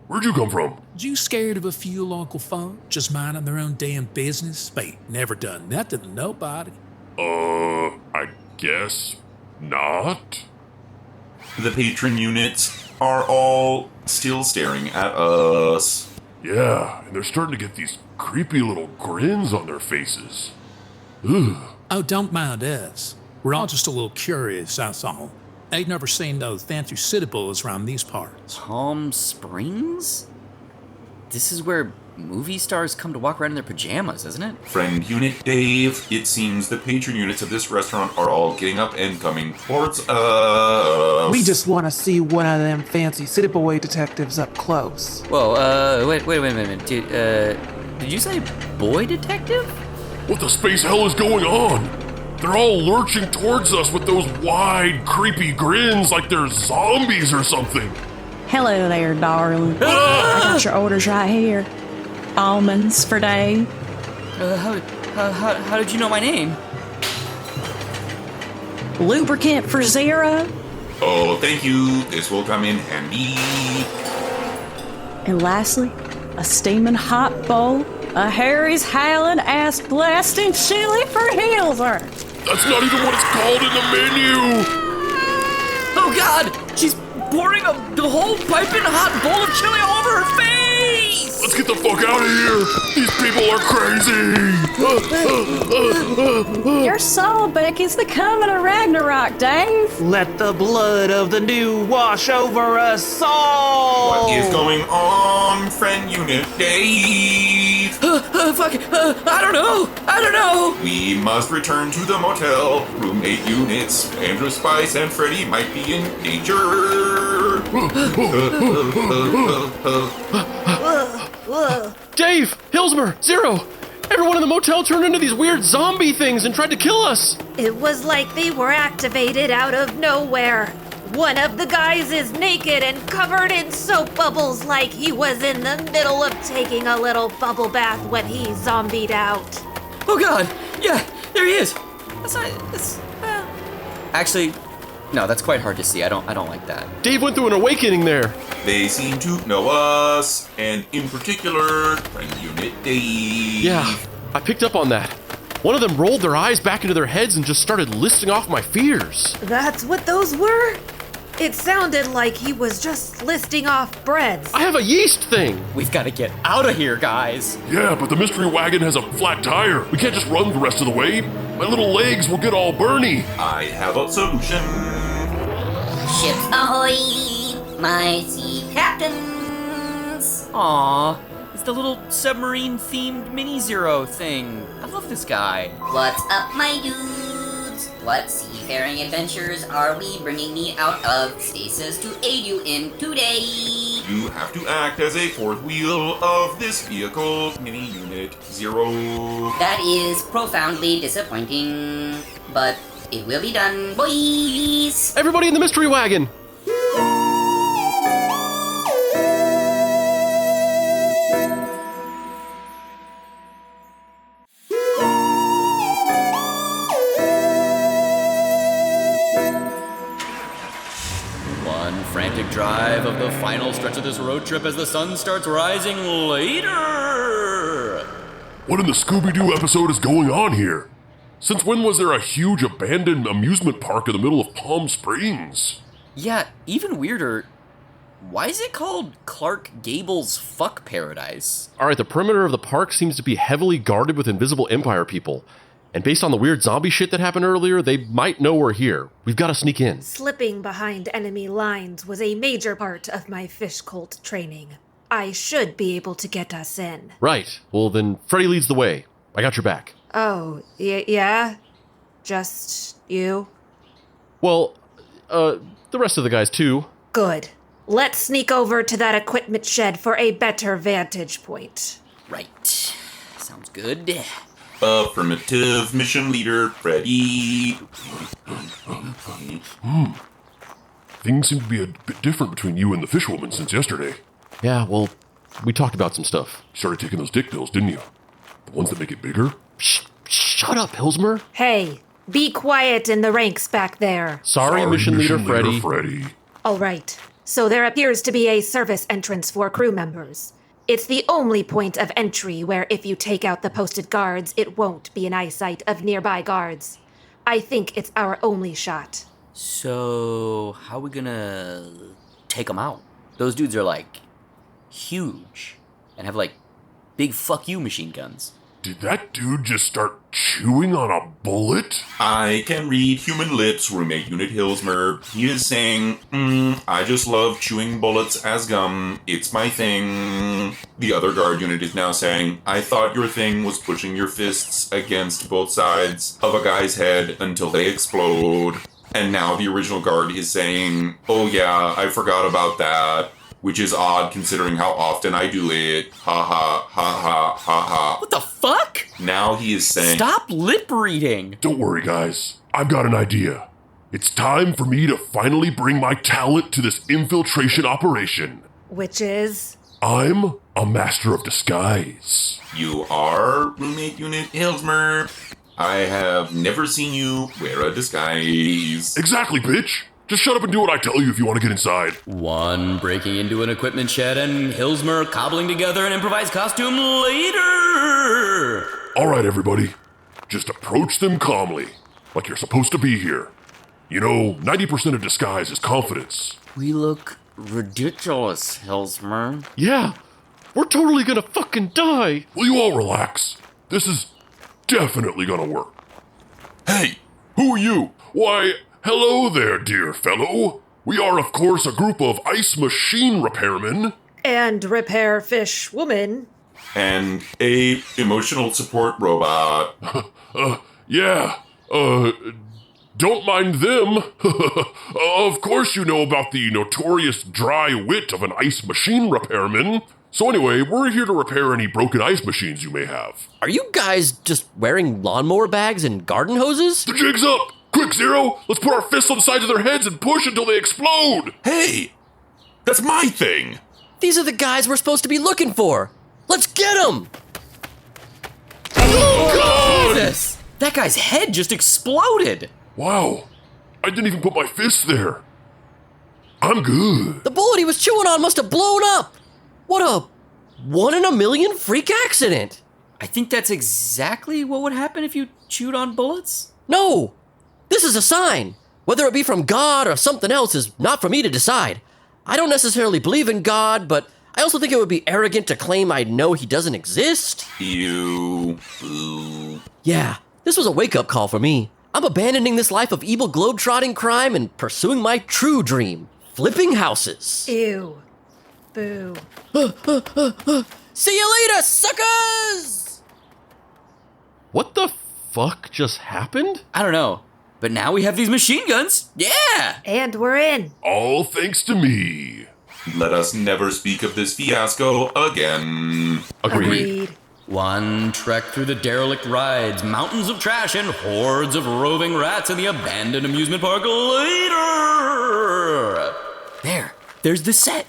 where'd you come from? You scared of a few local folk just minding their own damn business? They never done nothing to nobody. I guess not. The patron units are all still staring at us. Yeah, and they're starting to get these creepy little grins on their faces. Ugh. Oh, don't mind us. We're all just a little curious, that's all. Ain't never seen those fancy city boys around these parts. Palm Springs? This is where movie stars come to walk around in their pajamas, isn't it? Friend Unit Dave, it seems the patron units of this restaurant are all getting up and coming towards us. We just want to see one of them fancy city boy detectives up close. Whoa, wait a minute. Did you say boy detective? What the space hell is going on? They're all lurching towards us with those wide, creepy grins like they're zombies or something. Hello there, darling. I got your orders right here. Almonds for Dave. How did you know my name? Lubricant for Zero. Oh, thank you. This will come in handy. And lastly, a steaming hot bowl of Harry's Howlin' Ass Blasting Chili for Hillsmer. That's not even what it's called in the menu! Oh God! She's pouring the whole piping hot bowl of chili all over her face! Let's get the fuck out of here! These people are crazy! Your soul, Becky's the coming of Ragnarok, Dave. Let the blood of the new wash over us all! What is going on, Friend Unit Dave? I don't know! We must return to the motel. Room 8 units. Andrew, Spice, and Freddie might be in danger. Dave! Hillsmer! Zero! Everyone in the motel turned into these weird zombie things and tried to kill us! It was like they were activated out of nowhere. One of the guys is naked and covered in soap bubbles like he was in the middle of taking a little bubble bath when he zombied out. Oh God! Yeah, there he is. Actually, no, that's quite hard to see. I don't like that. Dave went through an awakening there. They seem to know us, and in particular, Friend Unit Dave. Yeah, I picked up on that. One of them rolled their eyes back into their heads and just started listing off my fears. That's what those were? It sounded like he was just listing off breads. I have a yeast thing. We've got to get out of here, guys. Yeah, but the mystery wagon has a flat tire. We can't just run the rest of the way. My little legs will get all burny. I have a solution. Ships ahoy, my sea captains. Aww, it's the little submarine-themed mini-Zero thing. I love this guy. What's up, my dudes? What seafaring adventures are we bringing me out of stasis to aid you in today? You have to act as a fourth wheel of this vehicle, Mini Unit 0. That is profoundly disappointing, but it will be done, boys! Everybody in the mystery wagon! Frantic drive of the final stretch of this road trip as the sun starts rising later. What in the Scooby-Doo episode is going on here? Since when was there a huge abandoned amusement park in the middle of Palm Springs? Yeah, even weirder, why is it called Clark Gable's Fuck Paradise? Alright, the perimeter of the park seems to be heavily guarded with invisible Empire people. And based on the weird zombie shit that happened earlier, they might know we're here. We've got to sneak in. Slipping behind enemy lines was a major part of my fish cult training. I should be able to get us in. Right. Well, then Freddie leads the way. I got your back. Oh, yeah? Just you? Well, the rest of the guys too. Good. Let's sneak over to that equipment shed for a better vantage point. Right. Sounds good. Affirmative, mission leader, Freddie. Things seem to be a bit different between you and the fishwoman since yesterday. Yeah, well, we talked about some stuff. You started taking those dick pills, didn't you? The ones that make it bigger? Shut up, Hillsmer. Hey, be quiet in the ranks back there. Sorry, mission leader Freddie. All right, so there appears to be a service entrance for crew members. It's the only point of entry where if you take out the posted guards, it won't be in eyesight of nearby guards. I think it's our only shot. So, how are we gonna take them out? Those dudes are like huge and have like big fuck you machine guns. Did that dude just start chewing on a bullet? I can read human lips, roommate Unit Hillsmer. He is saying, I just love chewing bullets as gum. It's my thing. The other guard unit is now saying, I thought your thing was pushing your fists against both sides of a guy's head until they explode. And now the original guard is saying, oh yeah, I forgot about that. Which is odd considering how often I do it. Ha ha, ha ha, ha ha. What the fuck? Now he is saying... Stop lip reading! Don't worry, guys. I've got an idea. It's time for me to finally bring my talent to this infiltration operation. Which is? I'm a master of disguise. You are, roommate Unit Hillsmer. I have never seen you wear a disguise. Exactly, bitch. Just shut up and do what I tell you if you want to get inside. One breaking into an equipment shed and Hillsmer cobbling together an improvised costume later. All right, everybody. Just approach them calmly, like you're supposed to be here. You know, 90% of disguise is confidence. We look ridiculous, Hillsmer. Yeah, we're totally gonna fucking die. Will you all relax? This is definitely gonna work. Hey, who are you? Why... Hello there, dear fellow. We are, of course, a group of ice machine repairmen. And repair fish woman. And a emotional support robot. Don't mind them. Of course you know about the notorious dry wit of an ice machine repairman. So anyway, we're here to repair any broken ice machines you may have. Are you guys just wearing lawnmower bags and garden hoses? The jig's up! Quick, Zero! Let's put our fists on the sides of their heads and push until they explode! Hey! That's my thing! These are the guys we're supposed to be looking for! Let's get them! Oh, God! Jesus! That guy's head just exploded! Wow. I didn't even put my fist there. I'm good. The bullet he was chewing on must have blown up! What a 1 in a million freak accident! I think that's exactly what would happen if you chewed on bullets? No! This is a sign. Whether it be from God or something else is not for me to decide. I don't necessarily believe in God, but I also think it would be arrogant to claim I know he doesn't exist. Ew. Yeah, this was a wake-up call for me. I'm abandoning this life of evil globe-trotting crime and pursuing my true dream, flipping houses. Ew. Boo. See you later, suckers! What the fuck just happened? I don't know. But now we have these machine guns. Yeah! And we're in. All thanks to me. Let us never speak of this fiasco again. Agreed. One trek through the derelict rides, mountains of trash, and hordes of roving rats in the abandoned amusement park later. There's the set.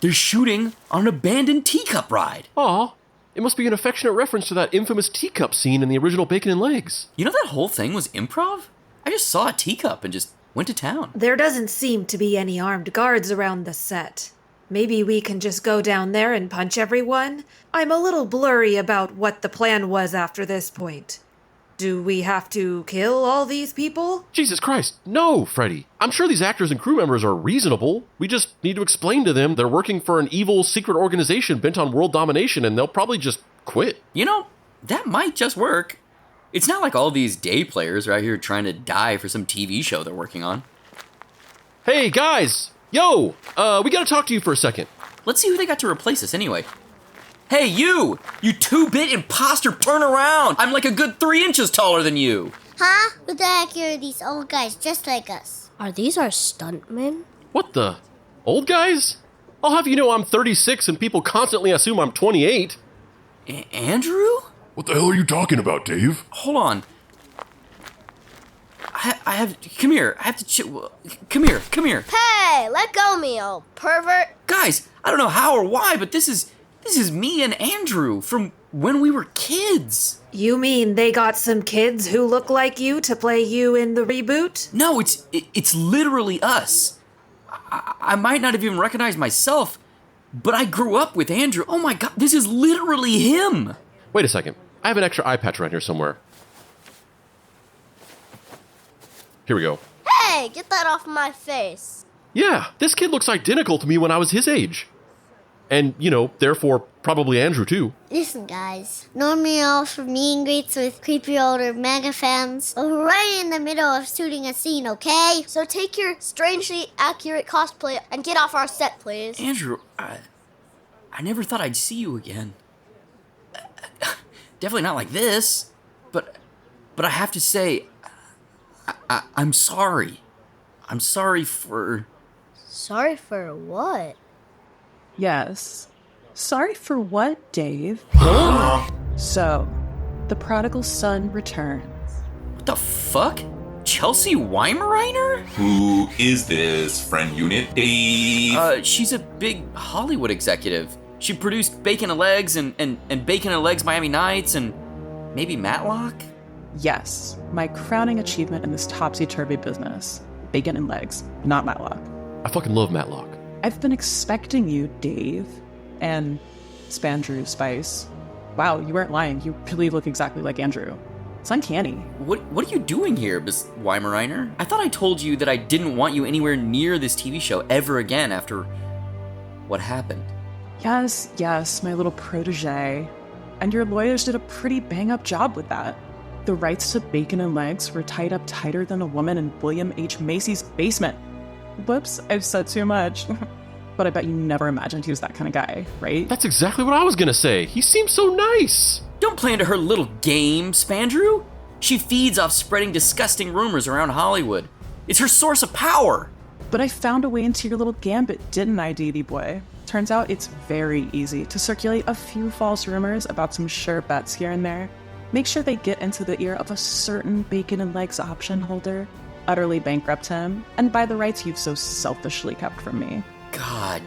They're shooting on an abandoned teacup ride. Aw, it must be an affectionate reference to that infamous teacup scene in the original Bacon and Legs. You know that whole thing was improv? I just saw a teacup and just went to town. There doesn't seem to be any armed guards around the set. Maybe we can just go down there and punch everyone? I'm a little blurry about what the plan was after this point. Do we have to kill all these people? Jesus Christ, no, Freddie. I'm sure these actors and crew members are reasonable. We just need to explain to them they're working for an evil secret organization bent on world domination, and they'll probably just quit. You know, that might just work. It's not like all these day players are out here trying to die for some TV show they're working on. Hey, guys! Yo! We gotta talk to you for a second. Let's see who they got to replace us anyway. Hey, you! You 2-bit imposter, turn around! I'm like a good 3 inches taller than you! Huh? Who the heck are these old guys just like us? Are these our stuntmen? What the? Old guys? I'll have you know I'm 36 and people constantly assume I'm 28. Andrew? What the hell are you talking about, Dave? Hold on. I have... Come here. I have to... Come here. Hey, let go me, old pervert. Guys, I don't know how or why, but this is me and Andrew from when we were kids. You mean they got some kids who look like you to play you in the reboot? No, it's literally us. I might not have even recognized myself, but I grew up with Andrew. Oh my God, this is literally him. Wait a second. I have an extra eye patch around here somewhere. Here we go. Hey, get that off my face. Yeah, this kid looks identical to me when I was his age. And, you know, therefore, probably Andrew too. Listen, guys. Normally all for meet and greets with creepy older mega fans. But we're right in the middle of shooting a scene, okay? So take your strangely accurate cosplay and get off our set, please. Andrew, I never thought I'd see you again. Definitely not like this. But I have to say, I'm sorry. I'm sorry for... Sorry for what? Yes. Sorry for what, Dave? So, the prodigal son returns. What the fuck? Chelsea Waimaraner? Who is this, friend unit Dave? She's a big Hollywood executive. She produced Bacon and Legs and Bacon and Legs Miami Nights and maybe Matlock? Yes, my crowning achievement in this topsy-turvy business. Bacon and Legs, not Matlock. I fucking love Matlock. I've been expecting you, Dave. And Spandrew Spice. Wow, you weren't lying. You really look exactly like Andrew. It's uncanny. What are you doing here, Miss Waimaraner? I thought I told you that I didn't want you anywhere near this TV show ever again after what happened. Yes, my little protege. And your lawyers did a pretty bang-up job with that. The rights to Bacon and Legs were tied up tighter than a woman in William H. Macy's basement. Whoops, I've said too much. But I bet you never imagined he was that kind of guy, right? That's exactly what I was gonna say. He seems so nice. Don't play into her little game, Spandrew. She feeds off spreading disgusting rumors around Hollywood. It's her source of power. But I found a way into your little gambit, didn't I, Davey boy? Turns out it's very easy to circulate a few false rumors about some sure bets here and there. Make sure they get into the ear of a certain Bacon and Legs option holder, utterly bankrupt him, and buy the rights you've so selfishly kept from me. God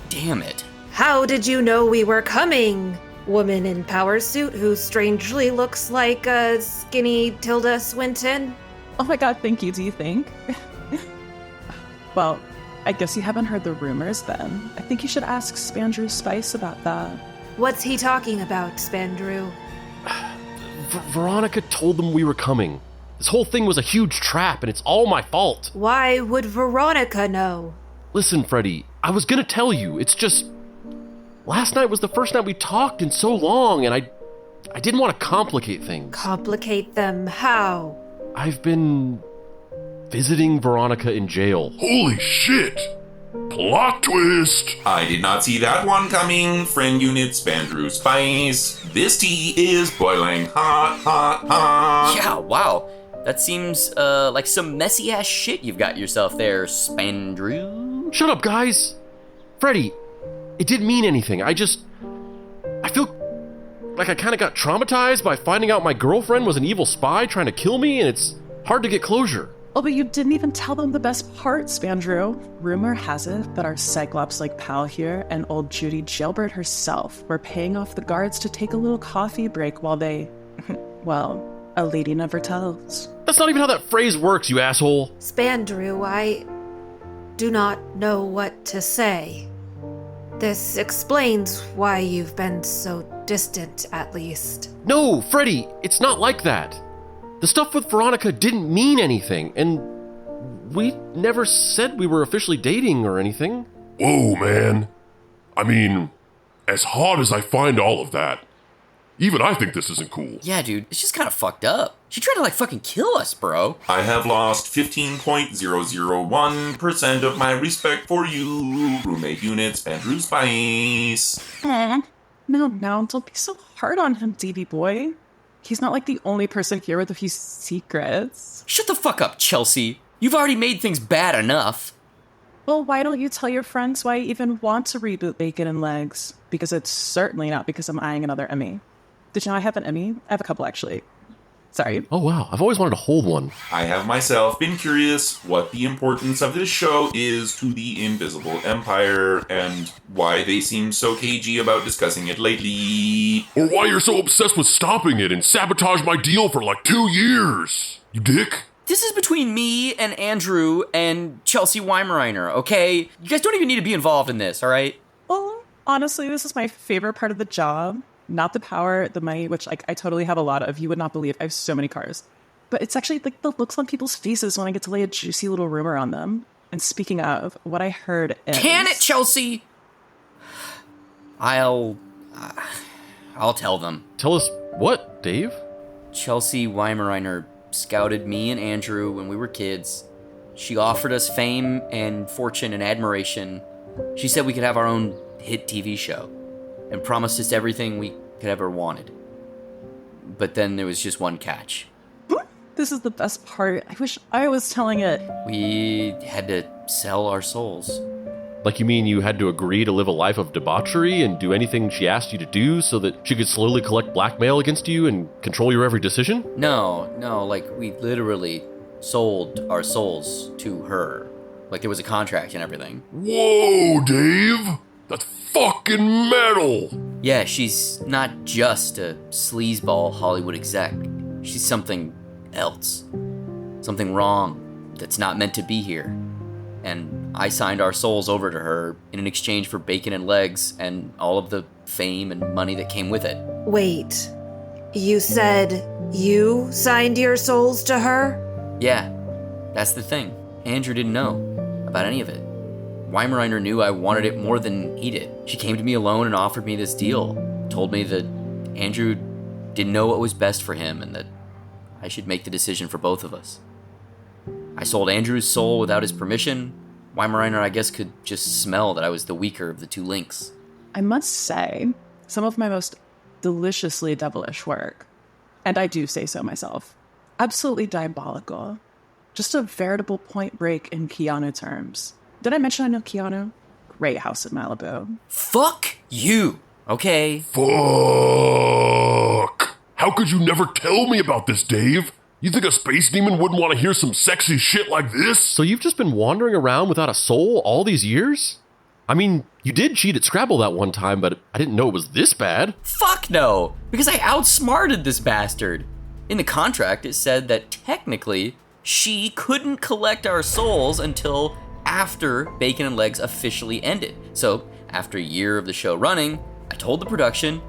damn it. How did you know we were coming? Woman in power suit who strangely looks like a skinny Tilda Swinton? Oh my God, thank you, do you think? Well, I guess you haven't heard the rumors then. I think you should ask Spandrew Spice about that. What's he talking about, Spandrew? Veronica told them we were coming. This whole thing was a huge trap, and it's all my fault. Why would Veronica know? Listen, Freddie, I was gonna tell you. It's just... Last night was the first night we talked in so long, and I didn't want to complicate things. Complicate them how? I've been... visiting Veronica in jail. Holy shit! Plot twist! I did not see that one coming, friend unit Spandrew Spice. This tea is boiling hot. Yeah, wow. That seems like some messy ass shit you've got yourself there, Spandrew. Shut up, guys. Freddie, it didn't mean anything. I feel like I kind of got traumatized by finding out my girlfriend was an evil spy trying to kill me, and it's hard to get closure. Oh, but you didn't even tell them the best part, Spandrew. Rumor has it that our Cyclops-like pal here and old Judy Jailbird herself were paying off the guards to take a little coffee break while they... well, a lady never tells. That's not even how that phrase works, you asshole. Spandrew, I do not know what to say. This explains why you've been so distant, at least. No, Freddie, it's not like that. The stuff with Veronica didn't mean anything, and we never said we were officially dating or anything. Whoa, man. I mean, as hot as I find all of that, even I think this isn't cool. Yeah, dude, it's just kind of fucked up. She tried to, like, fucking kill us, bro. I have lost 15.001% of my respect for you, roommate unit Spandrew Spice. No, don't be so hard on him, DB boy. He's not like the only person here with a few secrets. Shut the fuck up, Chelsea. You've already made things bad enough. Well, why don't you tell your friends why you even want to reboot Bacon and Legs? Because it's certainly not because I'm eyeing another Emmy. Did you know I have an Emmy? I have a couple, actually. Sorry. Oh, wow. I've always wanted to hold one. I have myself been curious what the importance of this show is to the Invisible Empire and why they seem so cagey about discussing it lately. Or why you're so obsessed with stopping it and sabotage my deal for like 2 years. You dick. This is between me and Andrew and Chelsea Waimaraner, okay? You guys don't even need to be involved in this, all right? Well, honestly, this is my favorite part of the job. Not the power, the money, which I totally have a lot of. You would not believe. I have so many cars. But it's actually like the looks on people's faces when I get to lay a juicy little rumor on them. And speaking of, what I heard is... Can it, Chelsea? I'll tell them. Tell us what, Dave? Chelsea Waimaraner scouted me and Andrew when we were kids. She offered us fame and fortune and admiration. She said we could have our own hit TV show and promised us everything we could ever wanted. But then there was just one catch. This is the best part. I wish I was telling it. We had to sell our souls. Like, you mean you had to agree to live a life of debauchery and do anything she asked you to do so that she could slowly collect blackmail against you and control your every decision? No, like we literally sold our souls to her. Like there was a contract and everything. Whoa, Dave! That's fucking metal! Yeah, she's not just a sleazeball Hollywood exec. She's something else. Something wrong that's not meant to be here. And I signed our souls over to her in exchange for bacon and legs and all of the fame and money that came with it. Wait, you said you signed your souls to her? Yeah, that's the thing. Andrew didn't know about any of it. Waimaraner knew I wanted it more than he did. She came to me alone and offered me this deal. Told me that Andrew didn't know what was best for him and that I should make the decision for both of us. I sold Andrew's soul without his permission. Waimaraner, I guess, could just smell that I was the weaker of the two links. I must say, some of my most deliciously devilish work, and I do say so myself, absolutely diabolical. Just a veritable Point Break in Keanu terms. Did I mention I know Keanu? Great house in Malibu. Fuck you, okay? Fuck! How could you never tell me about this, Dave? You think a space demon wouldn't want to hear some sexy shit like this? So you've just been wandering around without a soul all these years? I mean, you did cheat at Scrabble that one time, but I didn't know it was this bad. Fuck no, because I outsmarted this bastard. In the contract, it said that technically, she couldn't collect our souls until after Bacon and Legs officially ended. So, after a year of the show running, I told the production,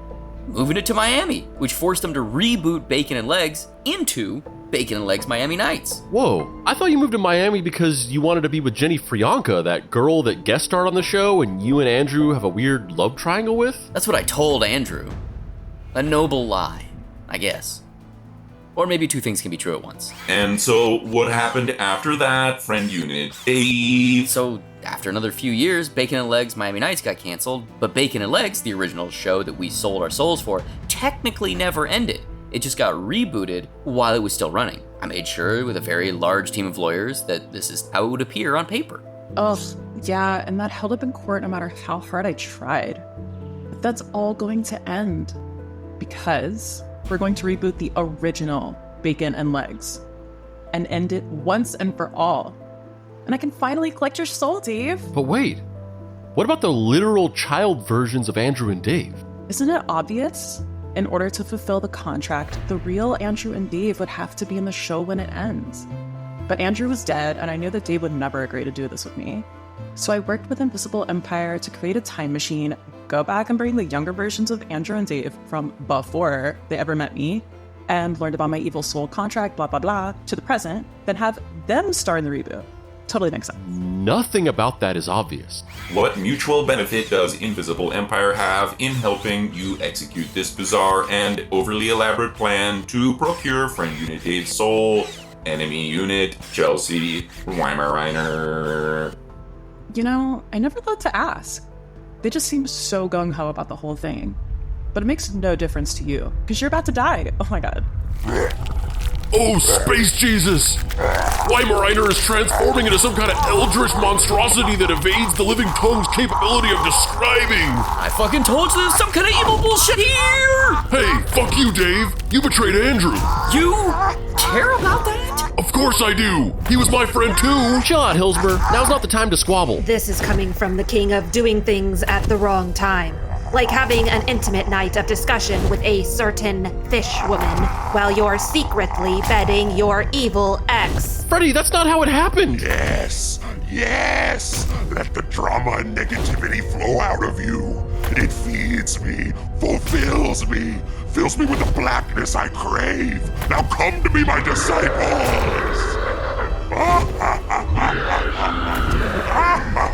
moving it to Miami, which forced them to reboot Bacon and Legs into Bacon and Legs Miami Nights. Whoa, I thought you moved to Miami because you wanted to be with Jenny Frianka, that girl that guest starred on the show and you and Andrew have a weird love triangle with? That's what I told Andrew. A noble lie, I guess. Or maybe two things can be true at once. And so, what happened after that, friend unit Dave? So, after another few years, Bacon and Legs Miami Nights got canceled, but Bacon and Legs, the original show that we sold our souls for, technically never ended. It just got rebooted while it was still running. I made sure with a very large team of lawyers that this is how it would appear on paper. Ugh, yeah, and that held up in court no matter how hard I tried. But that's all going to end. Because we're going to reboot the original Bacon and Legs. And end it once and for all. And I can finally collect your soul, Dave. But wait, what about the literal child versions of Andrew and Dave? Isn't it obvious? In order to fulfill the contract, the real Andrew and Dave would have to be in the show when it ends. But Andrew was dead, and I knew that Dave would never agree to do this with me. So I worked with Invisible Empire to create a time machine, go back and bring the younger versions of Andrew and Dave from before they ever met me, and learned about my evil soul contract, blah, blah, blah, to the present, then have them star in the reboot. Totally makes sense. Nothing about that is obvious. What mutual benefit does Invisible Empire have in helping you execute this bizarre and overly elaborate plan to procure Friend Unit Dave's soul, enemy unit Chelsea Waimaraner? You know, I never thought to ask. They just seem so gung-ho about the whole thing. But it makes no difference to you, because you're about to die. Oh my god. Oh, space Jesus! Waimaraner is transforming into some kind of eldritch monstrosity that evades the living tongue's capability of describing! I fucking told you there's some kind of evil bullshit here! Hey, fuck you, Dave! You betrayed Andrew! You care about that? Of course I do! He was my friend too! Chill out, Hillsmer. Now's not the time to squabble. This is coming from the king of doing things at the wrong time. Like having an intimate night of discussion with a certain fish woman while you're secretly bedding your evil ex. Freddie, that's not how it happened! Yes! Yes! Let the drama and negativity flow out of you. It feeds me, fulfills me, fills me with the blackness I crave. Now come to be my disciples!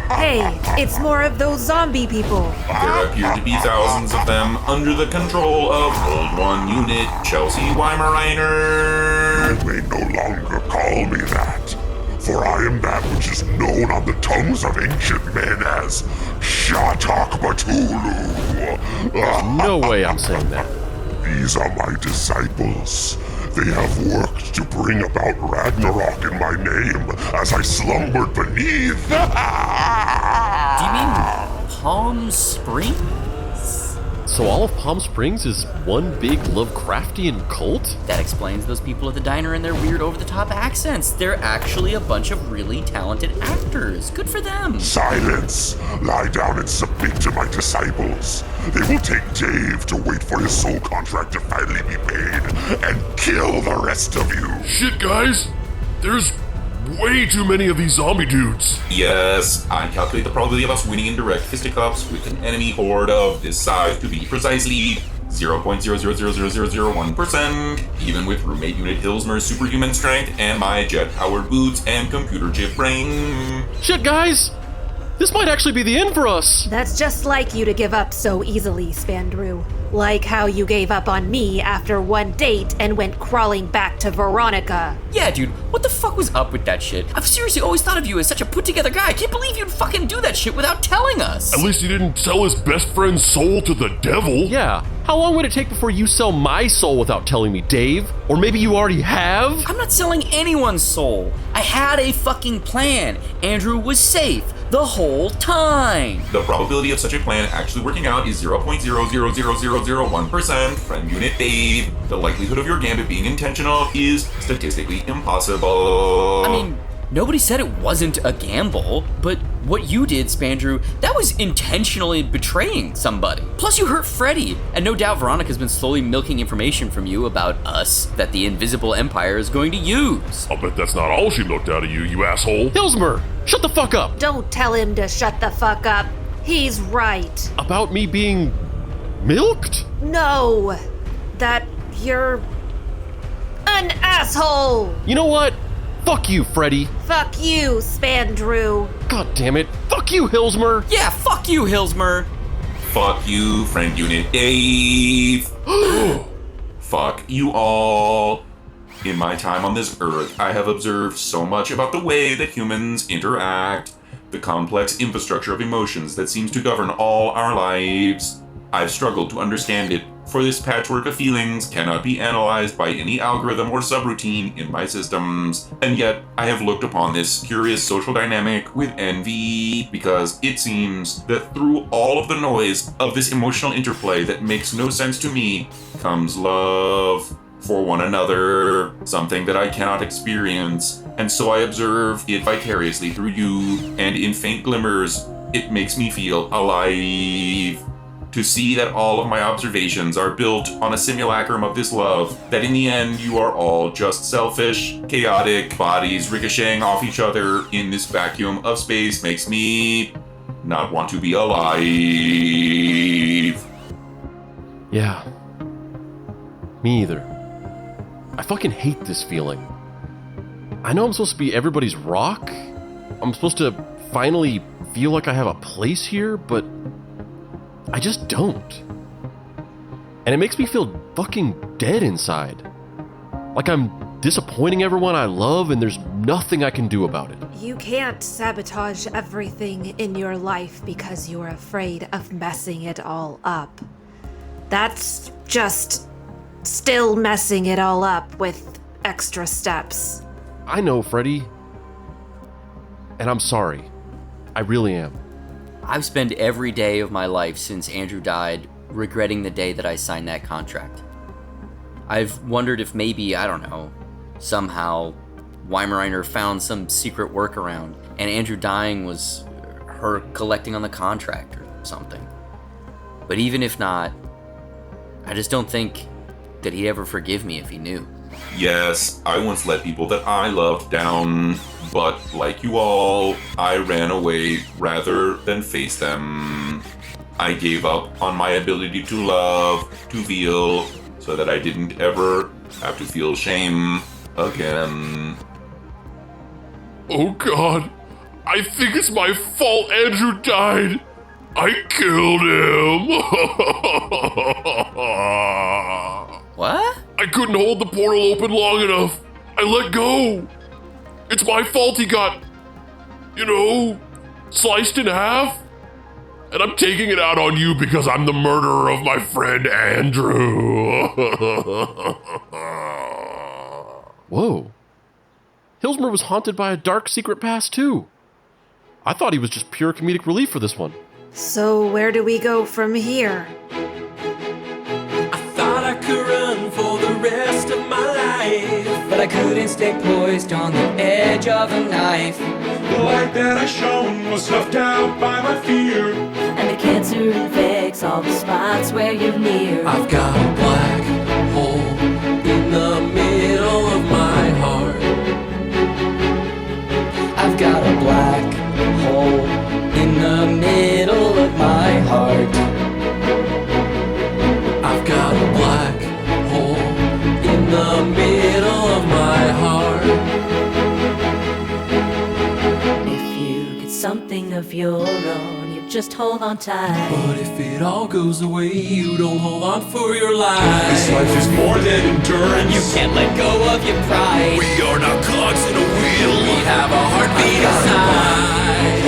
Hey, it's more of those zombie people. There appear to be thousands of them under the control of Old One Unit Chelsea Waimaraner. You may no longer call me that, for I am that which is known on the tongues of ancient men as Shatak Batulu. No way I'm saying that. These are my disciples. They have worked to bring about Ragnarok in my name as I slumbered beneath. Do you mean Palm Springs? So all of Palm Springs is one big Lovecraftian cult? That explains those people at the diner and their weird over-the-top accents. They're actually a bunch of really talented actors. Good for them. Silence! Lie down and submit to my disciples. They will take Dave to wait for his soul contract to finally be paid and kill the rest of you. Shit, guys! There's way too many of these zombie dudes. Yes, I calculate the probability of us winning in direct fisticuffs with an enemy horde of this size to be precisely 0.0000001%, even with roommate unit Hillsmer's superhuman strength and my jet-powered boots and computer chip brain. Shit, guys! This might actually be the end for us! That's just like you to give up so easily, Spandrew. Like how you gave up on me after one date and went crawling back to Veronica. Yeah, dude, what the fuck was up with that shit? I've seriously always thought of you as such a put-together guy. I can't believe you'd fucking do that shit without telling us. At least he didn't sell his best friend's soul to the devil. Yeah. How long would it take before you sell my soul without telling me, Dave? Or maybe you already have? I'm not selling anyone's soul. I had a fucking plan. Andrew was safe the whole time. The probability of such a plan actually working out is 0.0000001%. Friend Unit Dave. The likelihood of your gambit being intentional is statistically impossible. I mean, nobody said it wasn't a gamble, but what you did, Spandrew, that was intentionally betraying somebody. Plus, you hurt Freddie, and no doubt Veronica's been slowly milking information from you about us that the Invisible Empire is going to use. I'll bet that's not all she milked out of you, you asshole. Hillsmer, shut the fuck up! Don't tell him to shut the fuck up. He's right. About me being milked? No, that you're an asshole. You know what? Fuck you, Freddie. Fuck you, Spandrew. God damn it. Fuck you, Hillsmer. Yeah, fuck you, Hillsmer. Fuck you, Friend Unit Dave. Fuck you all. In my time on this earth, I have observed so much about the way that humans interact, the complex infrastructure of emotions that seems to govern all our lives. I've struggled to understand it for this patchwork of feelings cannot be analyzed by any algorithm or subroutine in my systems, and yet I have looked upon this curious social dynamic with envy, because it seems that through all of the noise of this emotional interplay that makes no sense to me comes love for one another, something that I cannot experience, and so I observe it vicariously through you, and in faint glimmers, it makes me feel alive. To see that all of my observations are built on a simulacrum of this love, that in the end you are all just selfish, chaotic bodies ricocheting off each other in this vacuum of space, makes me not want to be alive. Yeah. Me either. I fucking hate this feeling. I know I'm supposed to be everybody's rock. I'm supposed to finally feel like I have a place here, but I just don't. And it makes me feel fucking dead inside. Like I'm disappointing everyone I love and there's nothing I can do about it. You can't sabotage everything in your life because you're afraid of messing it all up. That's just still messing it all up with extra steps. I know, Freddie. And I'm sorry. I really am. I've spent every day of my life since Andrew died regretting the day that I signed that contract. I've wondered if maybe, I don't know, somehow Waimaraner found some secret workaround and Andrew dying was her collecting on the contract or something. But even if not, I just don't think that he'd ever forgive me if he knew. Yes, I once let people that I loved down, but like you all, I ran away rather than face them. I gave up on my ability to love, to feel, so that I didn't ever have to feel shame again. Oh God, I think it's my fault Andrew died. I killed him. What? I couldn't hold the portal open long enough. I let go. It's my fault he got, sliced in half. And I'm taking it out on you because I'm the murderer of my friend Andrew. Whoa. Hillsmer was haunted by a dark secret past too. I thought he was just pure comedic relief for this one. So where do we go from here? Thought I could run for the rest of my life, but I couldn't stay poised on the edge of a knife. The light that I shone was snuffed out by my fear, and the cancer infects all the spots where you're near. I've got a black hole in the middle of my heart. I've got a black hole in the middle of my heart. I've got a black hole in the middle of my heart. If you get something of your own, you just hold on tight. But if it all goes away, you don't hold on for your life. This life is more than endurance. You can't let go of your pride. We are not cogs in a wheel. We have a heartbeat inside.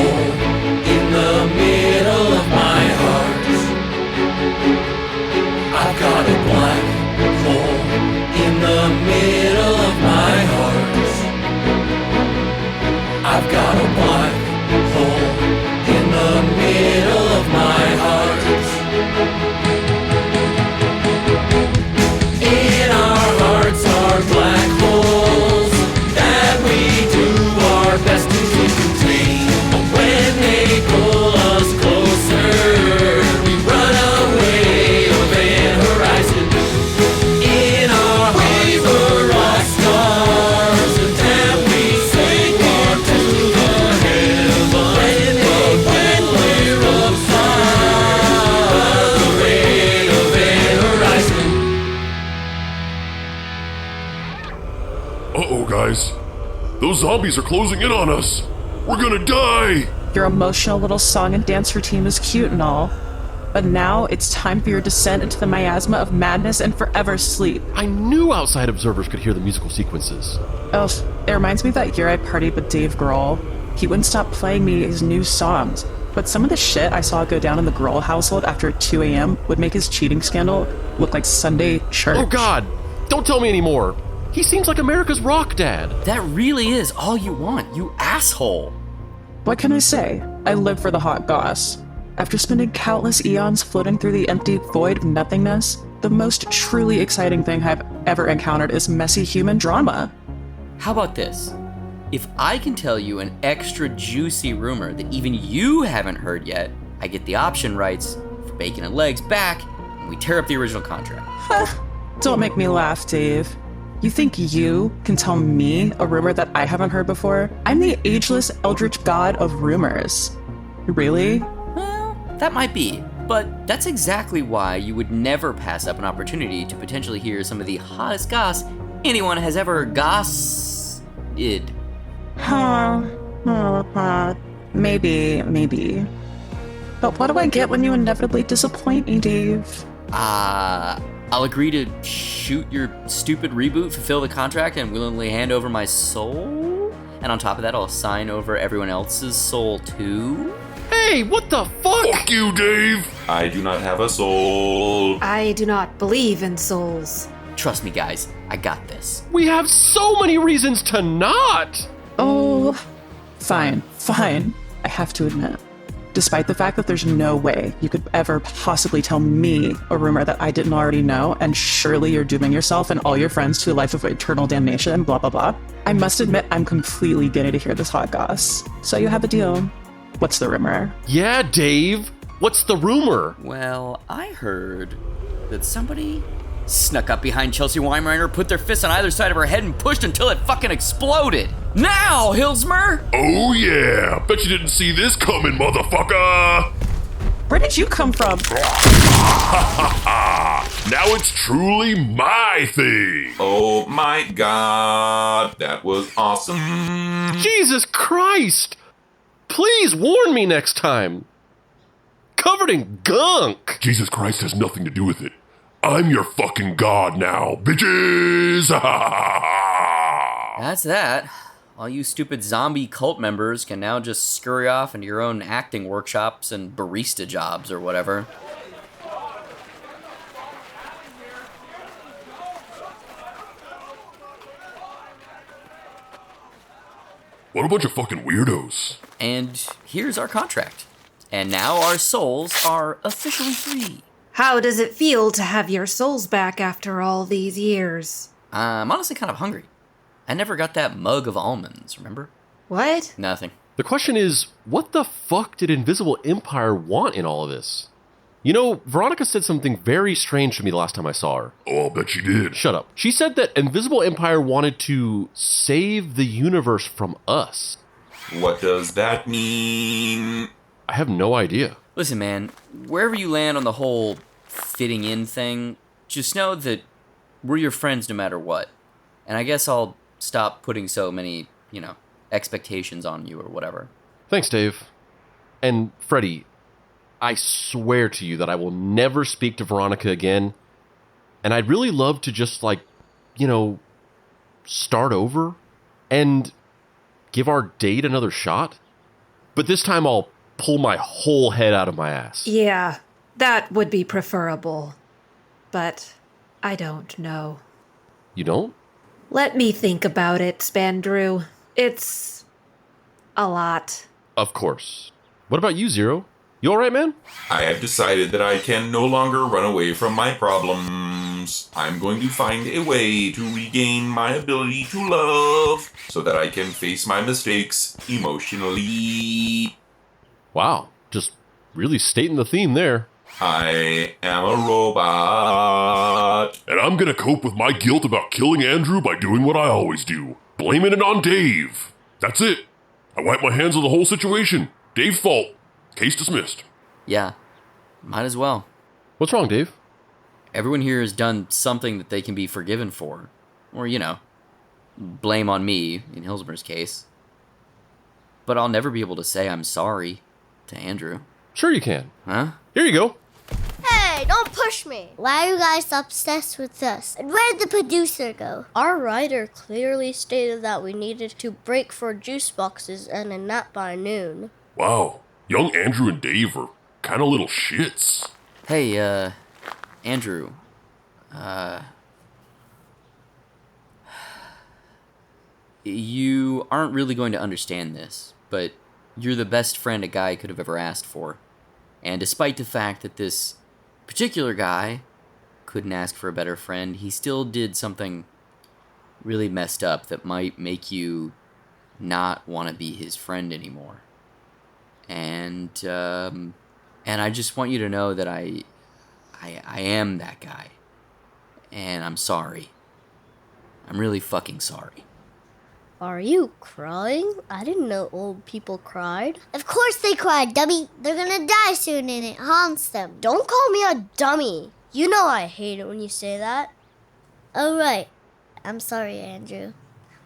In the middle of my heart, I've got a black hole in the middle of my heart. I've got a black hole in the middle of my heart. In our hearts are black holes that we do our best to contain. But when they pull us closer, we run away over the horizon. In our hearts are all stars that we sing on to the heavens. When we're upside, away over the horizon. Uh-oh, guys. Those zombies are closing in on us. We're gonna die. Your emotional little song and dance routine was cute and all, but now it's time for your descent into the miasma of madness and forever sleep. I knew outside observers could hear the musical sequences. Oh, it reminds me of that year I partied with Dave Grohl. He wouldn't stop playing me his new songs, but but some of the shit I saw go down in the Grohl household after 2 a.m. would make his cheating scandal look like Sunday church. Oh God, don't tell me anymore. He seems like America's rock dad. That really is all you want, you asshole. What can I say? I live for the hot goss. After spending countless eons floating through the empty void of nothingness, the most truly exciting thing I've ever encountered is messy human drama. How about this? If I can tell you an extra juicy rumor that even you haven't heard yet, I get the option rights for Bacon and Legs back, and we tear up the original contract. Don't make me laugh, Dave. You think you can tell me a rumor that I haven't heard before? I'm the ageless eldritch god of rumors. Really? Well, that might be, but that's exactly why you would never pass up an opportunity to potentially hear some of the hottest goss anyone has ever gossed. Maybe. But what do I get when you inevitably disappoint me, Dave? I'll agree to shoot your stupid reboot, fulfill the contract, and willingly hand over my soul? And on top of that, I'll sign over everyone else's soul too? Hey, what the fuck? Fuck you, Dave! I do not have a soul. I do not believe in souls. Trust me, guys, I got this. We have so many reasons to not! Oh, fine. I have to admit, despite the fact that there's no way you could ever possibly tell me a rumor that I didn't already know, and surely you're dooming yourself and all your friends to a life of eternal damnation, blah, blah, blah, I must admit I'm completely giddy to hear this hot goss. So you have a deal. What's the rumor? Yeah, Dave. What's the rumor? Well, I heard that somebody snuck up behind Chelsea Waimaraner, put their fists on either side of her head, and pushed until it fucking exploded. Now, Hillsmer! Oh yeah! Bet you didn't see this coming, motherfucker! Where did you come from? Now it's truly my thing! Oh my god, that was awesome. Jesus Christ! Please warn me next time. Covered in gunk. Jesus Christ has nothing to do with it. I'm your fucking god now, bitches! That's that. All you stupid zombie cult members can now just scurry off into your own acting workshops and barista jobs or whatever. What a bunch of fucking weirdos. And here's our contract. And now our souls are officially free. How does it feel to have your souls back after all these years? I'm honestly kind of hungry. I never got that mug of almonds, remember? What? Nothing. The question is, what the fuck did Invisible Empire want in all of this? You know, Veronica said something very strange to me the last time I saw her. Oh, I'll bet she did. Shut up. She said that Invisible Empire wanted to save the universe from us. What does that mean? I have no idea. Listen, man, wherever you land on the whole fitting in thing, just know that we're your friends no matter what. And I guess I'll stop putting so many, expectations on you or whatever. Thanks, Dave. And Freddie, I swear to you that I will never speak to Veronica again. And I'd really love to just, start over and give our date another shot. But this time I'll pull my whole head out of my ass. Yeah, that would be preferable. But I don't know. You don't? Let me think about it, Spandrew. It's a lot. Of course. What about you, Zero? You alright, man? I have decided that I can no longer run away from my problems. I'm going to find a way to regain my ability to love so that I can face my mistakes emotionally. Wow, just really stating the theme there. I am a robot. And I'm gonna cope with my guilt about killing Andrew by doing what I always do. Blaming it on Dave. That's it. I wipe my hands of the whole situation. Dave's fault. Case dismissed. Yeah, might as well. What's wrong, Dave? Everyone here has done something that they can be forgiven for. Or, blame on me, in Hillsmer's case. But I'll never be able to say I'm sorry to Andrew. Sure you can. Huh? Here you go. Hey, don't push me. Why are you guys obsessed with us? And where did the producer go? Our writer clearly stated that we needed to break for juice boxes and a nap by noon. Wow. young Andrew and Dave are kind of little shits. Hey, Andrew. You aren't really going to understand this, but you're the best friend a guy could have ever asked for. And despite the fact that this particular guy couldn't ask for a better friend, he still did something really messed up that might make you not want to be his friend anymore. And I just want you to know that I am that guy. And I'm sorry. I'm really fucking sorry. Are you crying? I didn't know old people cried. Of course they cried, dummy. They're gonna die soon and it haunts them. Don't call me a dummy. You know I hate it when you say that. Oh, right. I'm sorry, Andrew.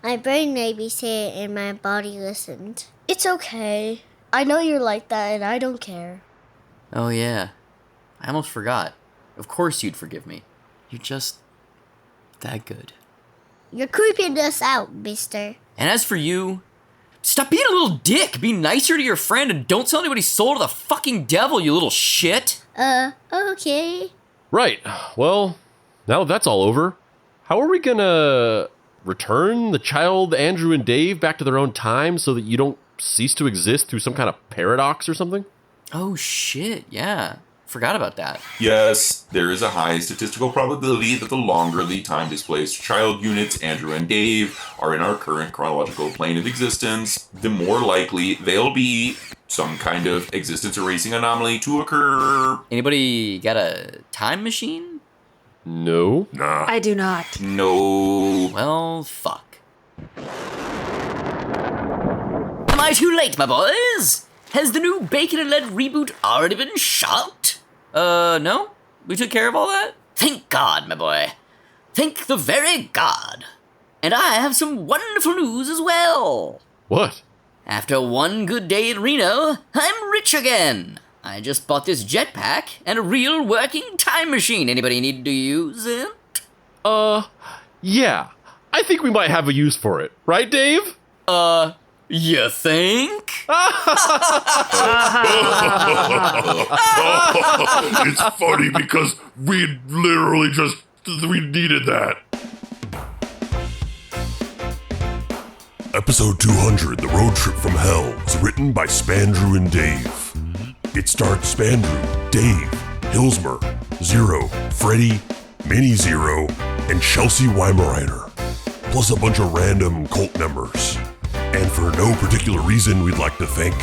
My brain made me say it and my body listened. It's okay. I know you're like that and I don't care. Oh, yeah. I almost forgot. Of course you'd forgive me. You're just that good. You're creeping us out, mister. And as for you, stop being a little dick. Be nicer to your friend and don't sell anybody's soul to the fucking devil, you little shit. Okay. Right. Well, now that that's all over, how are we gonna return the child Andrew and Dave back to their own time so that you don't cease to exist through some kind of paradox or something? Oh, shit. Yeah. Forgot about that. Yes, there is a high statistical probability that the longer the time-displaced child units, Andrew and Dave, are in our current chronological plane of existence, the more likely they'll be some kind of existence erasing anomaly to occur. Anybody got a time machine? No. Nah. I do not. No. Well, fuck. Am I too late, my boys? Has the new Bacon and Lead reboot already been shot? No? We took care of all that? Thank God, my boy. Thank the very God. And I have some wonderful news as well. What? After one good day in Reno, I'm rich again. I just bought this jetpack and a real working time machine. Anybody need to use it? Yeah. I think we might have a use for it. Right, Dave? You think? It's funny because we literally we needed that. Episode 200, The Road Trip from Hell, is written by Spandrew and Dave. It starred Spandrew, Dave, Hillsmer, Zero, Freddie, Mini Zero, and Chelsea Waimaraner, plus a bunch of random cult members. And for no particular reason, we'd like to thank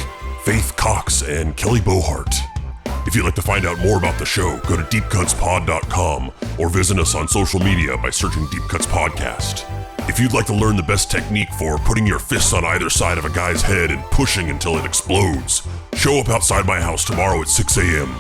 Faith Cox and Kelly Bohart. If you'd like to find out more about the show, go to deepcutspod.com or visit us on social media by searching Deep Cuts Podcast. If you'd like to learn the best technique for putting your fists on either side of a guy's head and pushing until it explodes, show up outside my house tomorrow at 6 a.m.